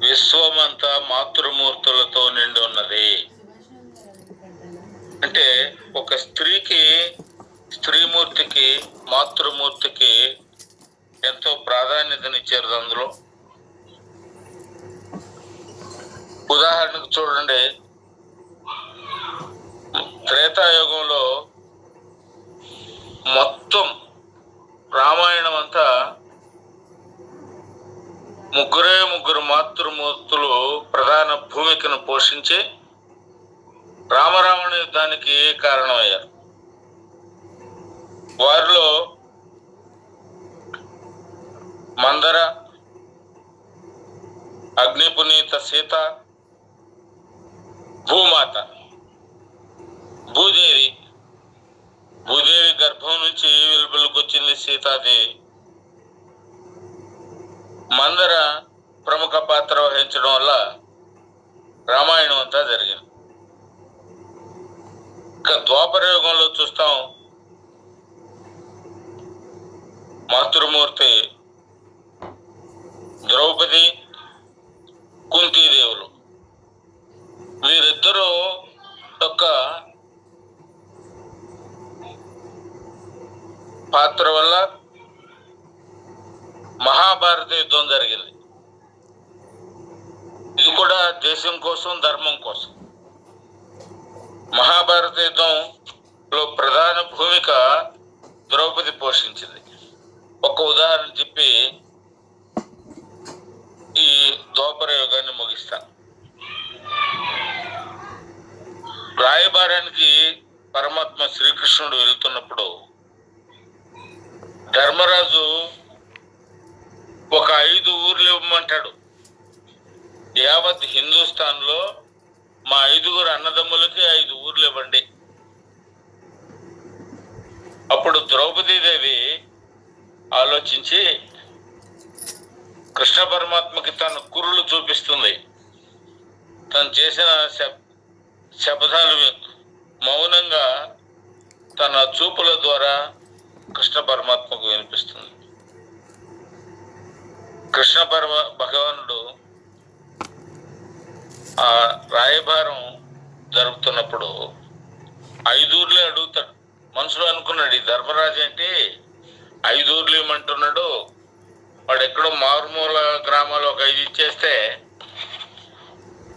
విశ్వమంతా మాతృమూర్తులతో నిండి ఉన్నది. అంటే ఒక స్త్రీమూర్తికి మాతృమూర్తికి ఎంతో ప్రాధాన్యతనిచ్చారు. అందులో ఉదాహరణకు చూడండి, త్రేతాయుగంలో మొత్తం రామాయణం అంతా ముగ్గురు మాతృమూర్తులు ప్రధాన భూమికను పోషించి రామరావణ యుద్ధానికి కారణమయ్యారు. వారిలో మందర, అగ్నిపునీత సీత, భూమాత, భూదేవి గర్భం నుంచి వెలుపలికి వచ్చింది సీతాదేవి. మందర ప్రముఖ పాత్ర వహించడం వల్ల రామాయణం అంతా జరిగింది. ఇక ద్వాపర యుగంలో చూస్తాం, మాతృమూర్తి ద్రౌపది, కుంతీదేవులు, వీరిద్దరూ యొక్క పాత్ర వల్ల మహాభారత యుద్ధం జరిగింది. ఇది కూడా దేశం కోసం, ధర్మం కోసం. మహాభారత యుద్ధంలో ప్రధాన భూమిక ద్రౌపది పోషించింది. ఒక ఉదాహరణ చెప్పి ఈ ద్వాపర యుగాన్ని ముగిస్తాను. రాయబారానికి పరమాత్మ శ్రీకృష్ణుడు వెళ్తున్నప్పుడు ధర్మరాజు ఒక 5 ఊర్లు ఇవ్వమంటాడు. యావత్ హిందుస్థాన్ లో మా 5 అన్నదమ్ములకి 5 ఊర్లు ఇవ్వండి. అప్పుడు ద్రౌపదీదేవి ఆలోచించి కృష్ణ పరమాత్మకి తన కురులు చూపిస్తుంది. తను చేసిన శపథాలు మౌనంగా తన చూపుల ద్వారా కృష్ణ పరమాత్మకు వినిపిస్తుంది. కృష్ణ భగవానుడు ఆ రాయబారం జరుపుతున్నప్పుడు 5 ఊర్లే అడుగుతాడు. మనసులో అనుకున్నాడు, ఈ ధర్మరాజు ఏంటి 5 ఊర్లు ఇవ్వమంటున్నాడు, వాడు ఎక్కడో మారుమూల గ్రామాలు ఒక 5 ఇచ్చేస్తే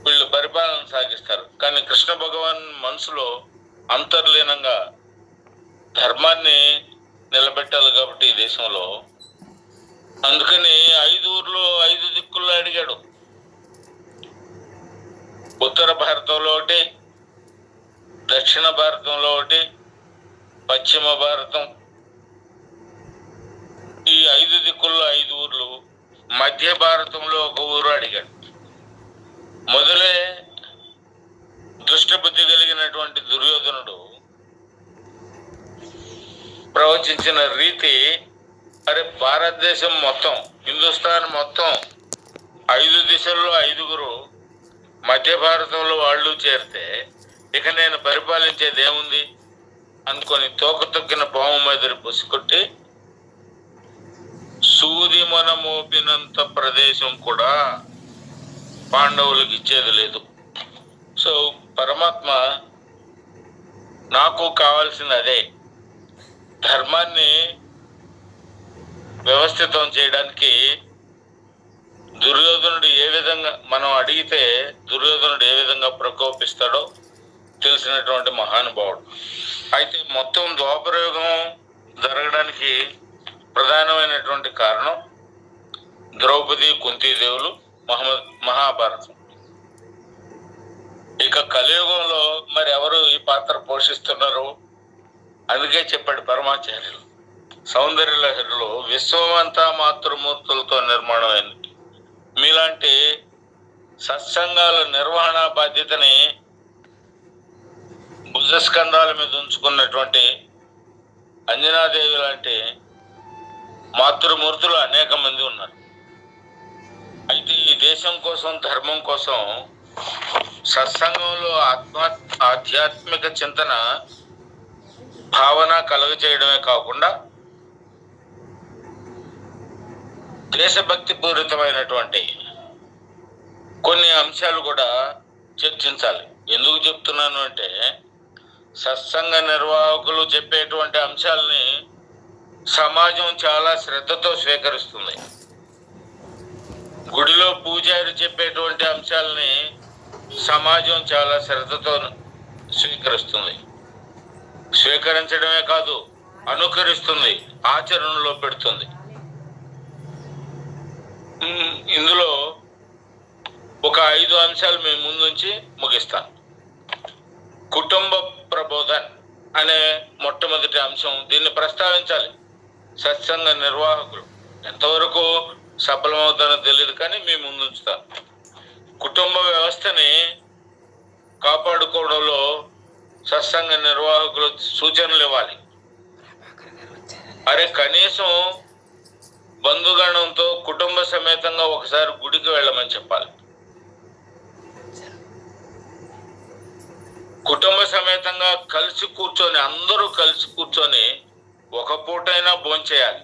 వీళ్ళు పరిపాలన సాగిస్తారు. కానీ కృష్ణ భగవాన్ మనసులో అంతర్లీనంగా ధర్మాన్ని నిలబెట్టాలి కాబట్టి ఈ దేశంలో, అందుకని 5 ఊర్లు 5 దిక్కుల్లో అడిగాడు. ఉత్తర భారతంలో ఒకటి, దక్షిణ భారతంలో ఒకటి, పశ్చిమ భారతం, ఈ 5 దిక్కుల్లో 5 ఊర్లు, మధ్య భారతంలో ఒక ఊరు అడిగాడు. మొదలే దుష్టబుద్ధి కలిగినటువంటి దుర్యోధనుడు ప్రవచించిన రీతి, అరే భారతదేశం మొత్తం, హిందుస్థాన్ మొత్తం 5 దిశల్లో 5గురు, మధ్య భారతంలో వాళ్ళు చేరితే ఇక నేను పరిపాలించేది ఏముంది అనుకొని తోక తొక్కిన పాము మెదడు పుసుకొట్టి సూది మన మోపినంత ప్రదేశం కూడా పాండవులకు ఇచ్చేది లేదు. సో పరమాత్మ నాకు కావాల్సింది అదే, ధర్మాన్ని వ్యవస్థితం చేయడానికి దుర్యోధనుడు ఏ విధంగా, మనం అడిగితే దుర్యోధనుడు ఏ విధంగా ప్రకోపిస్తాడో తెలిసినటువంటి మహానుభావుడు. అయితే మొత్తం ద్వాపరయుగం జరగడానికి ప్రధానమైనటువంటి కారణం ద్రౌపది, కుంతీదేవులు, మహాభారతం. ఇక కలియుగంలో మరి ఎవరు ఈ పాత్ర పోషిస్తున్నారు? అందుకే చెప్పాడు పరమాచార్యులు సౌందర్య లహరిలో, విశ్వమంతా మాతృమూర్తులతో నిర్మాణమైంది. మీలాంటి సత్సంగాల నిర్వహణ బాధ్యతని భుజస్కంధాల మీద ఉంచుకున్నటువంటి అంజనాదేవి లాంటి మాతృమూర్తులు అనేక మంది ఉన్నారు. అయితే ఈ దేశం కోసం, ధర్మం కోసం సత్సంగంలో ఆధ్యాత్మిక చింతన భావన కలుగజేయడమే కాకుండా దేశభక్తి పూరితమైనటువంటి కొన్ని అంశాలు కూడా చర్చించాలి. ఎందుకు చెప్తున్నాను అంటే, సత్సంగ నిర్వాహకులు చెప్పేటువంటి అంశాలని సమాజం చాలా శ్రద్ధతో స్వీకరిస్తుంది. గుడిలో పూజారి చెప్పేటువంటి అంశాలని సమాజం చాలా శ్రద్ధతో స్వీకరిస్తుంది. స్వీకరించడమే కాదు, అనుకరిస్తుంది, ఆచరణలో పెడుతుంది. ఇందులో ఒక 5 అంశాలు మేము ముందుంచి ముగిస్తాను. కుటుంబ ప్రబోధన్ అనే మొట్టమొదటి అంశం, దీన్ని ప్రస్తావించాలి. సత్సంగ నిర్వాహకులు ఎంతవరకు సఫలమవుతారో తెలియదు, కానీ మేము ముందుంచుతాం. కుటుంబ వ్యవస్థని కాపాడుకోవడంలో సత్సంగ నిర్వాహకులు సూచనలు ఇవ్వాలి. అరే కనీసం బంధుగణంతో కుటుంబ సమేతంగా ఒకసారి గుడికి వెళ్ళమని చెప్పాలి. కుటుంబ సమేతంగా కలిసి కూర్చొని, అందరూ కలిసి కూర్చొని ఒక పూటైనా భోంచేయాలి,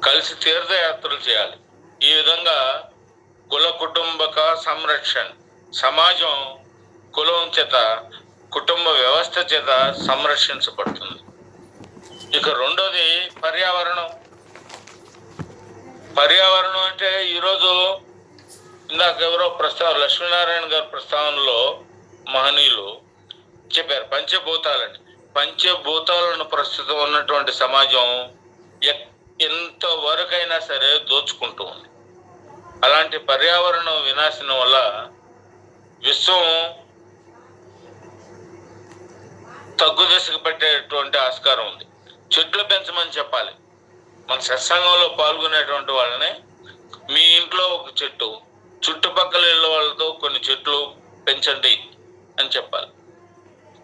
కలిసి తీర్థయాత్రలు చేయాలి. ఈ విధంగా కుల కుటుంబక సంరక్షణ, సమాజం కులం చేత, కుటుంబ వ్యవస్థ చేత సంరక్షించబడుతుంది. ఇక రెండోది పర్యావరణం. పర్యావరణం అంటే ఈరోజు ఇందాక ఎవరో లక్ష్మీనారాయణ గారి ప్రస్తావనలో మహనీయులు చెప్పారు పంచభూతాలని. పంచభూతాలను ప్రస్తుతం ఉన్నటువంటి సమాజం ఎంతవరకైనా సరే దోచుకుంటూ ఉంది. అలాంటి పర్యావరణ వినాశనం వల్ల విశ్వం తగ్గుదశకు పెట్టేటువంటి ఆస్కారం ఉంది. చెట్లు పెంచమని చెప్పాలి. మన సత్సంగంలో పాల్గొనేటువంటి వాళ్ళని, మీ ఇంట్లో ఒక చెట్టు, చుట్టుపక్కల ఇళ్ళ వాళ్ళతో కొన్ని చెట్లు పెంచండి అని చెప్పాలి.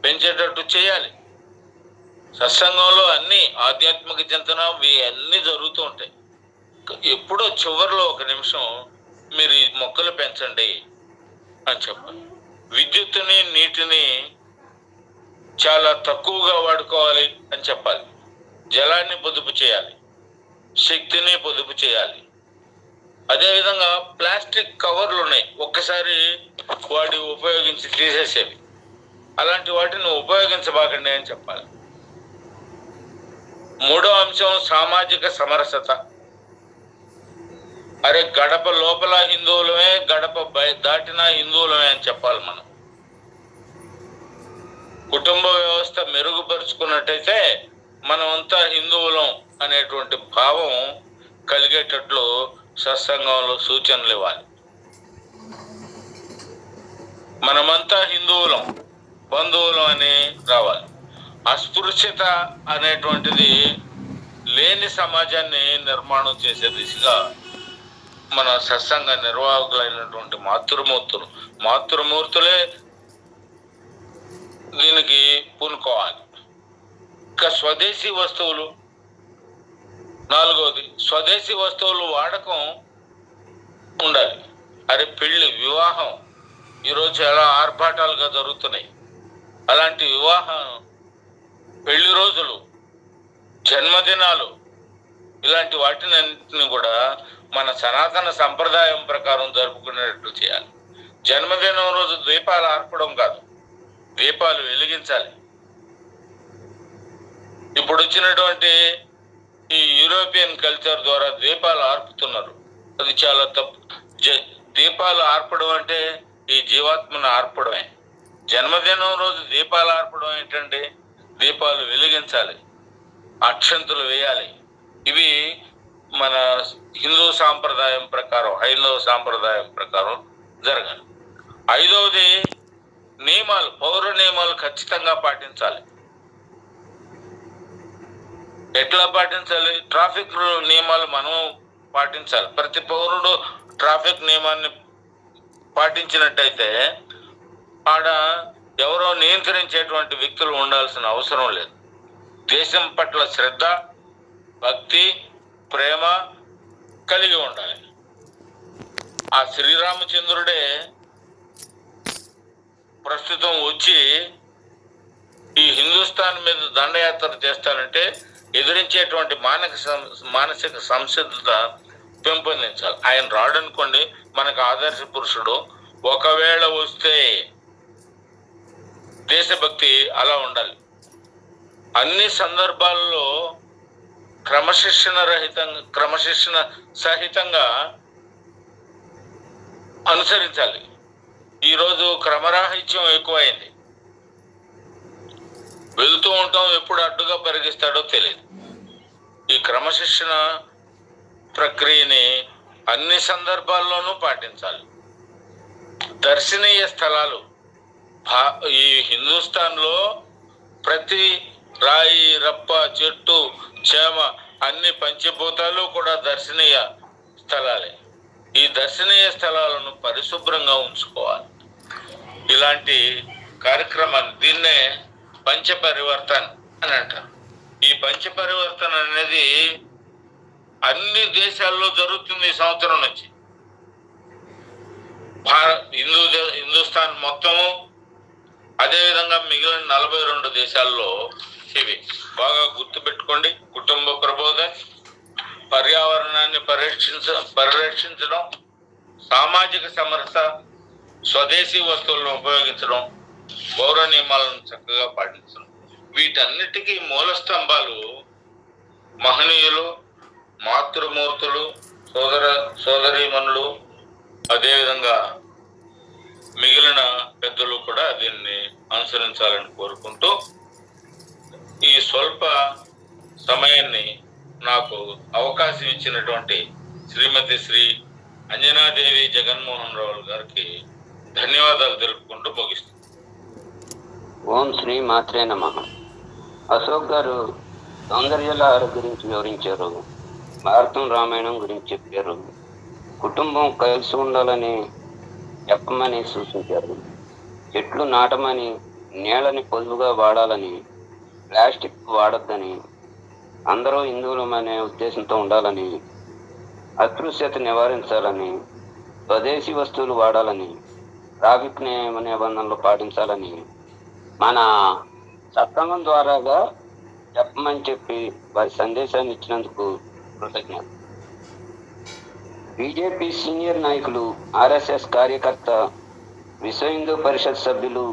పెంచేటట్టు చేయాలి. సత్సంగంలో అన్ని ఆధ్యాత్మిక చింతన అన్నీ జరుగుతూ ఉంటాయి. ఎప్పుడో చివరిలో 1 నిమిషం మీరు ఈ మొక్కలు పెంచండి అని చెప్పాలి. విద్యుత్తుని, నీటిని చాలా తక్కువగా వాడుకోవాలి అని చెప్పాలి. జలాన్ని పొదుపు చేయాలి, శక్తిని పొదుపు చేయాలి. అదేవిధంగా ప్లాస్టిక్ కవర్లు ఉన్నాయి, ఒక్కసారి వాటి ఉపయోగించి తీసేసేవి. అలాంటి వాటిని ఉపయోగించబాకండి అని చెప్పాలి. 3వ అంశం సామాజిక సమరసత. అరే గడప లోపల హిందువులమే, గడప దాటిన హిందువులమే అని చెప్పాలి. మనం కుటుంబ వ్యవస్థ మెరుగుపరుచుకున్నట్టయితే మనమంతా హిందువులం అనేటువంటి భావం కలిగేటట్లు సత్సంగంలో సూచనలు ఇవ్వాలి. మనమంతా హిందువులం, బంధువులం అని రావాలి. అస్పృశ్యత అనేటువంటిది లేని సమాజాన్ని నిర్మాణం చేసే దిశగా మన సత్సంగ నిర్వాహకులైనటువంటి మాతృమూర్తులే దీనికి పూనుకోవాలి. ఇంకా స్వదేశీ వస్తువులు, నాలుగవది స్వదేశీ వస్తువులు వాడకం ఉండాలి. అరే పెళ్లి, వివాహం ఈరోజు చాలా ఆర్భాటాలుగా జరుగుతున్నాయి. అలాంటి వివాహం, పెళ్లి రోజులు, జన్మదినాలు ఇలాంటి వాటిని కూడా మన సనాతన సంప్రదాయం ప్రకారం జరుపుకునేటట్లు చేయాలి. జన్మదినం రోజు దీపాలు ఆర్పడం కాదు, దీపాలు వెలిగించాలి. ఇప్పుడు వచ్చినటువంటి ఈ యూరోపియన్ కల్చర్ ద్వారా దీపాలు ఆర్పుతున్నారు, అది చాలా తప్పు. దీపాలు ఆర్పడం అంటే ఈ జీవాత్మను ఆర్పడమే. జన్మదినం రోజు దీపాలు ఆర్పడం ఏంటంటే దీపాలు వెలిగించాలి, అక్షంతులు వేయాలి. ఇవి మన హిందూ సాంప్రదాయం ప్రకారం, హైందవ సాంప్రదాయం ప్రకారం జరగాలి. ఐదవది నియమాలు, పౌర నియమాలు ఖచ్చితంగా పాటించాలి. ఎట్లా పాటించాలి? ట్రాఫిక్ నియమాలు మనం పాటించాలి. ప్రతి పౌరుడు ట్రాఫిక్ నియమాన్ని పాటించినట్టయితే ఆడ ఎవరో నియంత్రించేటువంటి వ్యక్తులు ఉండాల్సిన అవసరం లేదు. దేశం పట్ల శ్రద్ధ, భక్తి, ప్రేమ కలిగి ఉండాలి. ఆ శ్రీరామచంద్రుడే ప్రస్తుతం వచ్చి ఈ హిందుస్థాన్ మీద దండయాత్ర చేస్తానంటే ఎదిరించేటువంటి మానసిక సంసిద్ధత పెంపొందించాలి. ఆయన రాడనుకోండి, మనకు ఆదర్శ పురుషుడు. ఒకవేళ వస్తే దేశభక్తి అలా ఉండాలి. అన్ని సందర్భాల్లో క్రమశిక్షణ సహితంగా అనుసరించాలి. ఈరోజు క్రమరాహిత్యం ఎక్కువైంది. వెళ్తూ ఉంటాం, ఎప్పుడు అడ్డుగా పరిగిస్తాడో తెలియదు. ఈ క్రమశిక్షణ ప్రక్రియని అన్ని సందర్భాల్లోనూ పాటించాలి. దర్శనీయ స్థలాలు, ఈ హిందుస్థాన్లో ప్రతి రాయి, రప్ప, చెట్టు, చేమ అన్ని పంచభూతాలు కూడా దర్శనీయ స్థలాలే. ఈ దర్శనీయ స్థలాలను పరిశుభ్రంగా ఉంచుకోవాలి. ఇలాంటి కార్యక్రమాన్ని, దీన్నే పంచపరివర్తన్ అని అంటారు. ఈ పంచపరివర్తన అనేది అన్ని జరుగుతుంది ఈ సంవత్సరం నుంచి. హిందుస్థాన్ మొత్తము, అదేవిధంగా మిగిలిన 42 దేశాల్లో ఇవి బాగా గుర్తుపెట్టుకోండి. కుటుంబ ప్రబోధన, పర్యావరణాన్ని పరిరక్షించడం, సామాజిక సమరస, స్వదేశీ వస్తువులను ఉపయోగించడం, పౌర నియమాలను చక్కగా పాటించడం. వీటన్నిటికీ మూల స్తంభాలు మహనీయులు, మాతృమూర్తులు, సోదరీమణులు, అదేవిధంగా మిగిలిన పెద్దలు కూడా దీన్ని అనుసరించాలని కోరుకుంటూ ఈ స్వల్ప సమయాన్ని నాకు అవకాశం ఇచ్చినటువంటి శ్రీమతి శ్రీ అంజనాదేవి జగన్మోహన్ రావు గారికి ధన్యవాదాలు తెలుపుకుంటూ ముగిస్తాను. ఓం శ్రీ మాత్రే నమః. అశోక్ గారు సౌందర్యలహరి గురించి వివరించారు, భారతం రామాయణం గురించి చెప్పారు, కుటుంబం కలిసి ఉండాలని చెప్పమని సూచించారు, చెట్లు నాటమని, నీళ్ళని పొదుపుగా వాడాలని, ప్లాస్టిక్ వాడొద్దని, అందరూ హిందువులమనే ఉద్దేశంతో ఉండాలని, అస్పృశ్యత నివారించాలని, స్వదేశీ వస్తువులు వాడాలని, ట్రాఫిక్ నిబంధనలు పాటించాలని మన సత్సంగం ద్వారాగా చెప్పమని చెప్పి వారి సందేశాన్ని ఇచ్చినందుకు కృతజ్ఞత. బీజేపీ సీనియర్ నాయకులు, ఆర్ఎస్ఎస్ కార్యకర్త, విశ్వ హిందూ పరిషత్ సభ్యులు,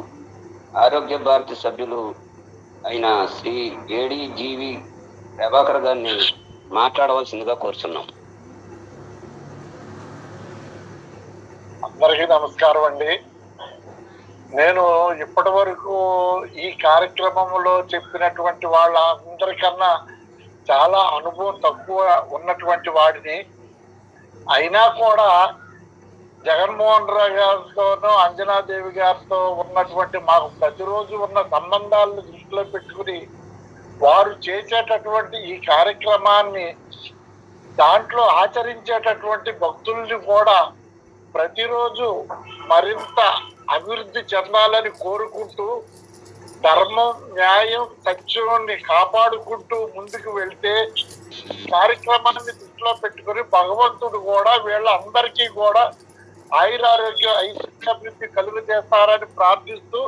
ఆరోగ్య భారతి సభ్యులు అయిన శ్రీ ఏడీజీవి ప్రభాకర్ గారిని మాట్లాడవలసిందిగా కోరుతున్నాం. అందరికీ నమస్కారం అండి. నేను ఇప్పటి వరకు ఈ కార్యక్రమంలో చెప్పినటువంటి వాళ్ళందరికన్నా చాలా అనుభవం తక్కువ ఉన్నటువంటి వాడిని. అయినా కూడా జగన్మోహన్ రావు గారితోనూ అంజనాదేవి గారితో ఉన్నటువంటి మాకు ప్రతిరోజు ఉన్న సంబంధాలను దృష్టిలో పెట్టుకుని వారు చేసేటటువంటి ఈ కార్యక్రమాన్ని దాంట్లో ఆచరించేటటువంటి భక్తుల్ని కూడా ప్రతిరోజు మరింత అభివృద్ధి చెందాలని కోరుకుంటూ ధర్మం, న్యాయం, సత్యాన్ని కాపాడుకుంటూ ముందుకు వెళ్తే కార్యక్రమాన్ని దృష్టిలో పెట్టుకుని భగవంతుడు కూడా వీళ్ళందరికీ కూడా ఆయురారోగ్యం, ఐశ్వర్యాభివృద్ధి కలుగు చేస్తారని ప్రార్థిస్తూ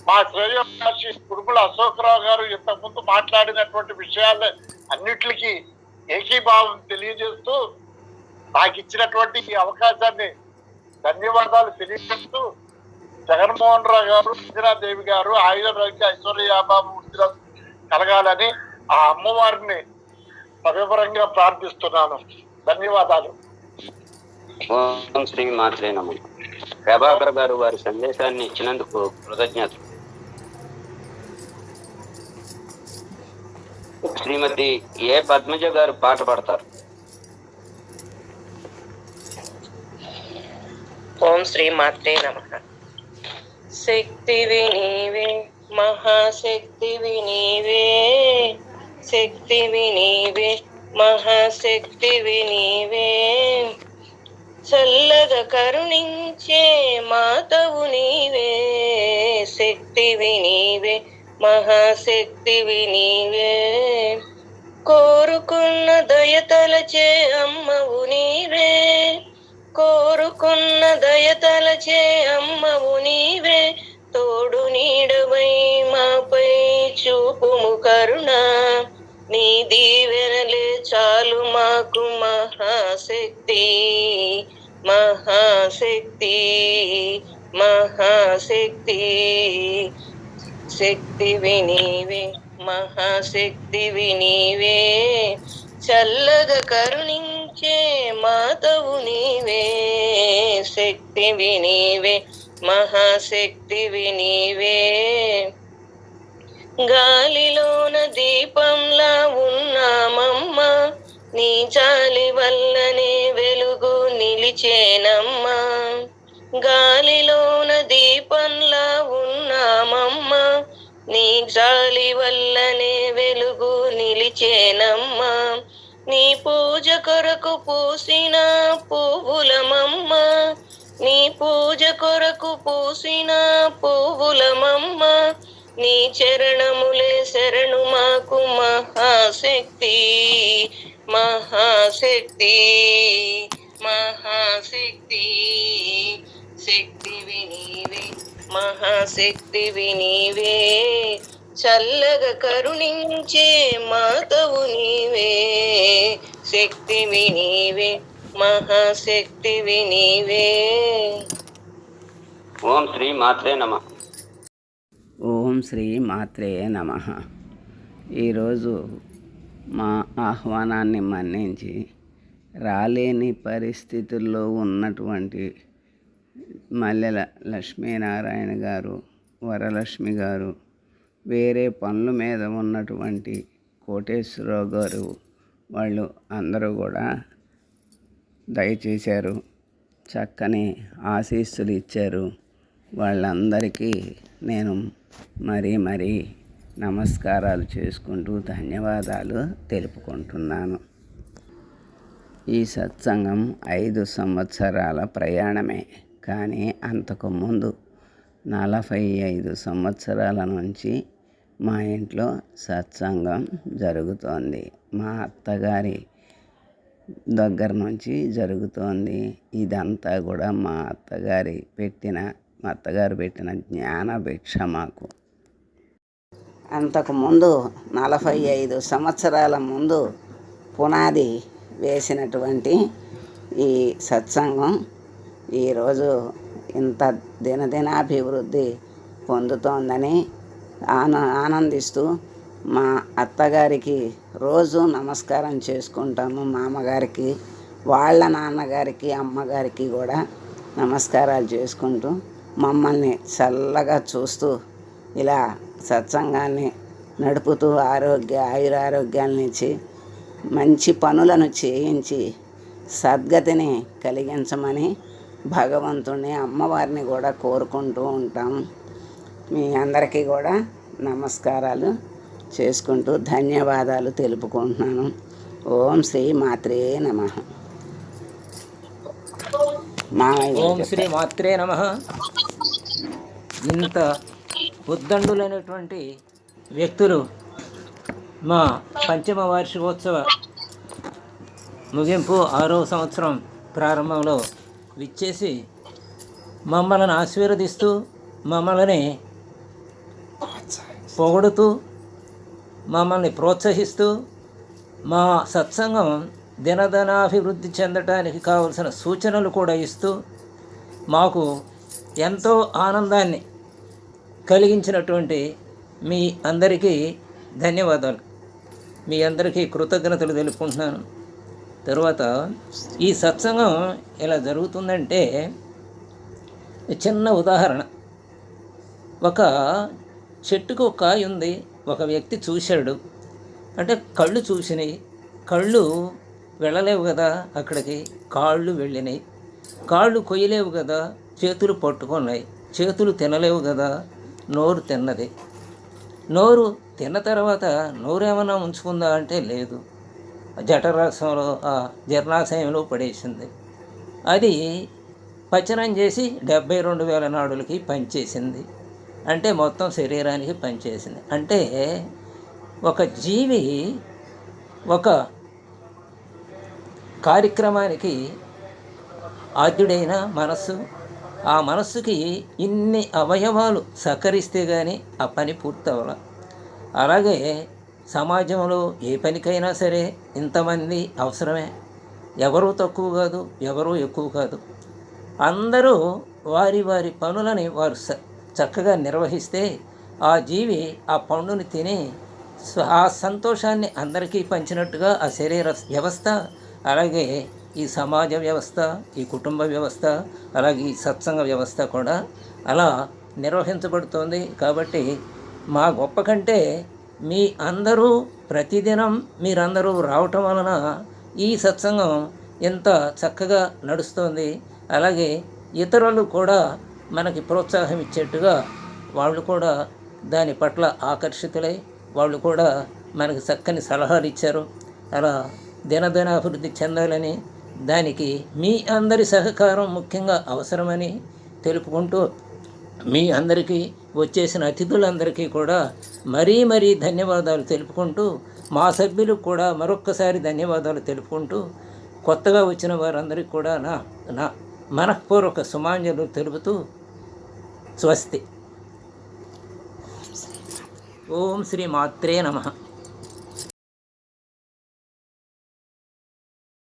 మా శ్రేయోభిలాషి కుడుముల అశోకరావు గారు ఇంతకుముందు మాట్లాడినటువంటి విషయాలు అన్నిటికీ ఏకీభావం తెలియజేస్తూ నాకు ఇచ్చినటువంటి ఈ అవకాశాన్ని ధన్యవాదాలు తెలియజేస్తూ జగన్మోహన్ రావు గారు, ఇందిరాదేవి గారు ఆయురారోగ్య ఐశ్వర్యాభివృద్ధి కలగాలని ఆ అమ్మవారిని సవివరంగా ప్రార్థిస్తున్నాను. ధన్యవాదాలు. ఓం శ్రీ మాత్రే నమః. ప్రభాకర్ గారు వారి సందేశాన్ని ఇచ్చినందుకు కృతజ్ఞతలు. శ్రీమతి ఏ పద్మజ గారు పాట పాడతారు. ఓం శ్రీ మాత్రే నమః. శక్తివి నీవే, మహాశక్తివి నీవే, శక్తివి నీవే, మహాశక్తివి నీవే, చల్లగా కరుణించే మాతవు నీవే, శక్తివి నీవే, మహాశక్తివి నీవే, కోరుకున్న దయతలచే అమ్మవు నీవే, కోరుకున్న దయతలచే అమ్మవు నీవే, తోడు నీడవై మాపై చూపుము కరుణ, నీ దీవెనలే చాలు మాకు మహాశక్తి, మహాశక్తి, మహాశక్తి, శక్తివి నీవే, మహాశక్తివి నీవే, చల్లగా కరుణించే మాతవు నీవే, శక్తివి నీవే, మహాశక్తివి నీవే, గాలిలోన దీపంలా ఉన్నామమ్మా, నీ జాలి వల్లనే వెలుగు నిలిచేనమ్మా, గాలిలోన దీపంలా ఉన్నామమ్మా, నీ జాలి వల్లనే వెలుగు నిలిచేనమ్మా, నీ పూజ కొరకు పూసిన పువ్వులమమ్మ, నీ పూజ కొరకు పూసిన పువ్వులమమ్మ, నీ చరణములే శరణు మాకు మహాశక్తి, మహాశక్తి, మహాశక్తి, శక్తివి నీవే, మహాశక్తివి నీవే, చల్లగా కరుణించే మాతవు నీవే, శక్తివి నీవే, మహాశక్తివి నీవే. ఓం శ్రీ మాత్రే నమః. ఓం శ్రీ మాత్రే నమః. ఈరోజు మా ఆహ్వానాన్ని మన్నించి రాలేని పరిస్థితుల్లో ఉన్నటువంటి మల్లెల లక్ష్మీనారాయణ గారు, వరలక్ష్మి గారు, వేరే పనుల మీద ఉన్నటువంటి కోటేశ్వరరావు గారు, వాళ్ళు అందరూ కూడా దయచేశారు, చక్కని ఆశీస్సులు ఇచ్చారు. వాళ్ళందరికీ నేను మరీ నమస్కారాలు చేసుకుంటూ ధన్యవాదాలు తెలుపుకుంటున్నాను. ఈ సత్సంగం 5 సంవత్సరాల ప్రయాణమే, కానీ అంతకుముందు 45 సంవత్సరాల నుంచి మా ఇంట్లో సత్సంగం జరుగుతోంది. మా అత్తగారి దగ్గర నుంచి జరుగుతోంది. ఇదంతా కూడా మా అత్తగారు పెట్టిన జ్ఞాన భిక్ష మాకు. అంతకుముందు 45 సంవత్సరాల ముందు పునాది వేసినటువంటి ఈ సత్సంగం ఈరోజు ఇంత దినదినాభివృద్ధి పొందుతోందని ఆనందిస్తూ మా అత్తగారికి రోజు నమస్కారం చేసుకుంటాము. మామగారికి, వాళ్ళ నాన్నగారికి, అమ్మగారికి కూడా నమస్కారాలు చేసుకుంటూ మమ్మల్ని చల్లగా చూస్తూ ఇలా సత్సంగాన్ని నడుపుతూ ఆయురారోగ్యాలను ఇచ్చి మంచి పనులను చేయించి సద్గతిని కలిగించమని భగవంతుని అమ్మవారిని కూడా కోరుకుంటూ ఉంటాం. మీ అందరికీ కూడా నమస్కారాలు చేసుకుంటూ ధన్యవాదాలు తెలుపుకుంటున్నాను. ఓం శ్రీ మాత్రే నమః. ఓం శ్రీ మాత్రే నమః. ఇంత ఉద్దండులైనటువంటి వ్యక్తులు మా పంచమ వార్షికోత్సవ ముగింపు 6వ సంవత్సరం ప్రారంభంలో విచ్చేసి మమ్మల్ని ఆశీర్వదిస్తూ మమ్మల్ని పొగుడుతూ మమ్మల్ని ప్రోత్సహిస్తూ మా సత్సంగం దినదినాభివృద్ధి చెందటానికి కావలసిన సూచనలు కూడా ఇస్తూ మాకు ఎంతో ఆనందాన్ని కలిగించినటువంటి మీ అందరికీ ధన్యవాదాలు. మీ అందరికీ కృతజ్ఞతలు తెలుపుకుంటున్నాను. తరువాత ఈ సత్సంగం ఎలా జరుగుతుందంటే చిన్న ఉదాహరణ. ఒక చెట్టుకు ఒక కాయ ఉంది. ఒక వ్యక్తి చూశాడు. అంటే కళ్ళు చూసినాయి. కళ్ళు వెళ్ళలేవు కదా అక్కడికి, కాళ్ళు వెళ్ళినాయి. కాళ్ళు కొయ్యలేవు కదా, చేతులు పట్టుకున్నాయి. చేతులు తినలేవు కదా, నోరు తిన్నది. నోరు తిన్న తర్వాత నోరు ఏమైనా ఉంచుకుందా అంటే లేదు. జఠరాశంలో ఆ జీర్ణాశయంలో పడేసింది. అది పచనం చేసి 72,000 నాడులకి పనిచేసింది. అంటే మొత్తం శరీరానికి పనిచేసింది. అంటే ఒక జీవి ఒక కార్యక్రమానికి ఆద్యుడైన మనస్సు, ఆ మనస్సుకి ఇన్ని అవయవాలు సహకరిస్తే కానీ ఆ పని పూర్తవల. అలాగే సమాజంలో ఏ పనికైనా సరే ఇంతమంది అవసరమే. ఎవరూ తక్కువ కాదు, ఎవరూ ఎక్కువ కాదు. అందరూ వారి వారి పనులని వారు చక్కగా నిర్వహిస్తే ఆ జీవి ఆ పండుని తిని ఆ సంతోషాన్ని అందరికీ పంచినట్టుగా ఆ శరీర వ్యవస్థ, అలాగే ఈ సమాజ వ్యవస్థ, ఈ కుటుంబ వ్యవస్థ, అలాగే ఈ సత్సంగ వ్యవస్థ కూడా అలా నిర్వహించబడుతోంది. కాబట్టి మా గొప్ప కంటే మీ అందరూ ప్రతిదినం మీరందరూ రావటం వలన ఈ సత్సంగం ఎంత చక్కగా నడుస్తోంది. అలాగే ఇతరులు కూడా మనకి ప్రోత్సాహం ఇచ్చేట్టుగా వాళ్ళు కూడా దాని పట్ల ఆకర్షితులై వాళ్ళు కూడా మనకి చక్కని సలహాలు ఇచ్చారు. అలా దినదినాభివృద్ధి చెందాలని, దానికి మీ అందరి సహకారం ముఖ్యంగా అవసరమని తెలుపుకుంటూ మీ అందరికీ వచ్చేసిన అతిథులందరికీ కూడా మరీ మరీ ధన్యవాదాలు తెలుపుకుంటూ, మా సభ్యులకు కూడా మరొక్కసారి ధన్యవాదాలు తెలుపుకుంటూ, కొత్తగా వచ్చిన వారందరికీ కూడా నా మనఃపూర్వక సుమాంజలు తెలుపుతూ స్వస్తి. ఓం శ్రీ మాత్రే నమః.